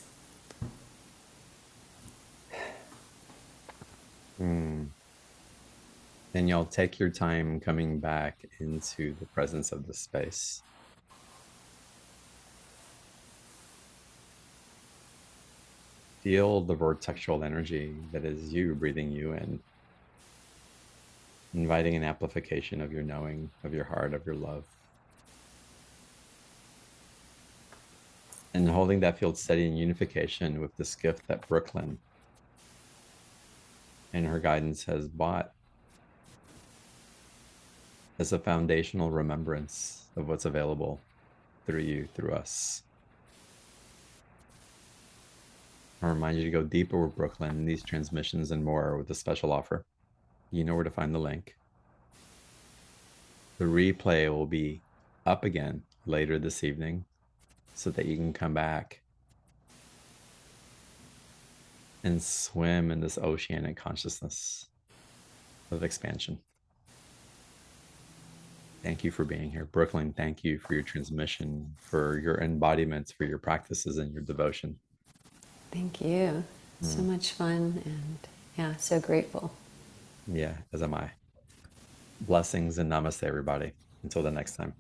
[SPEAKER 1] And y'all take your time coming back into the presence of the space. Feel the vortexual energy that is you breathing you in, inviting an amplification of your knowing, of your heart, of your love. And holding that field steady in unification with this gift that Brooklyn and her guidance has bought as a foundational remembrance of what's available through you, through us. I remind you to go deeper with Brooklyn in these transmissions and more with a special offer. You know where to find the link. The replay will be up again later this evening so that you can come back and swim in this oceanic consciousness of expansion. Thank you for being here. Brooklyn, thank you for your transmission, for your embodiments, for your practices and your devotion.
[SPEAKER 2] Thank you. So much fun, and yeah, so grateful.
[SPEAKER 1] Yeah, as am I. Blessings and namaste, everybody. Until the next time.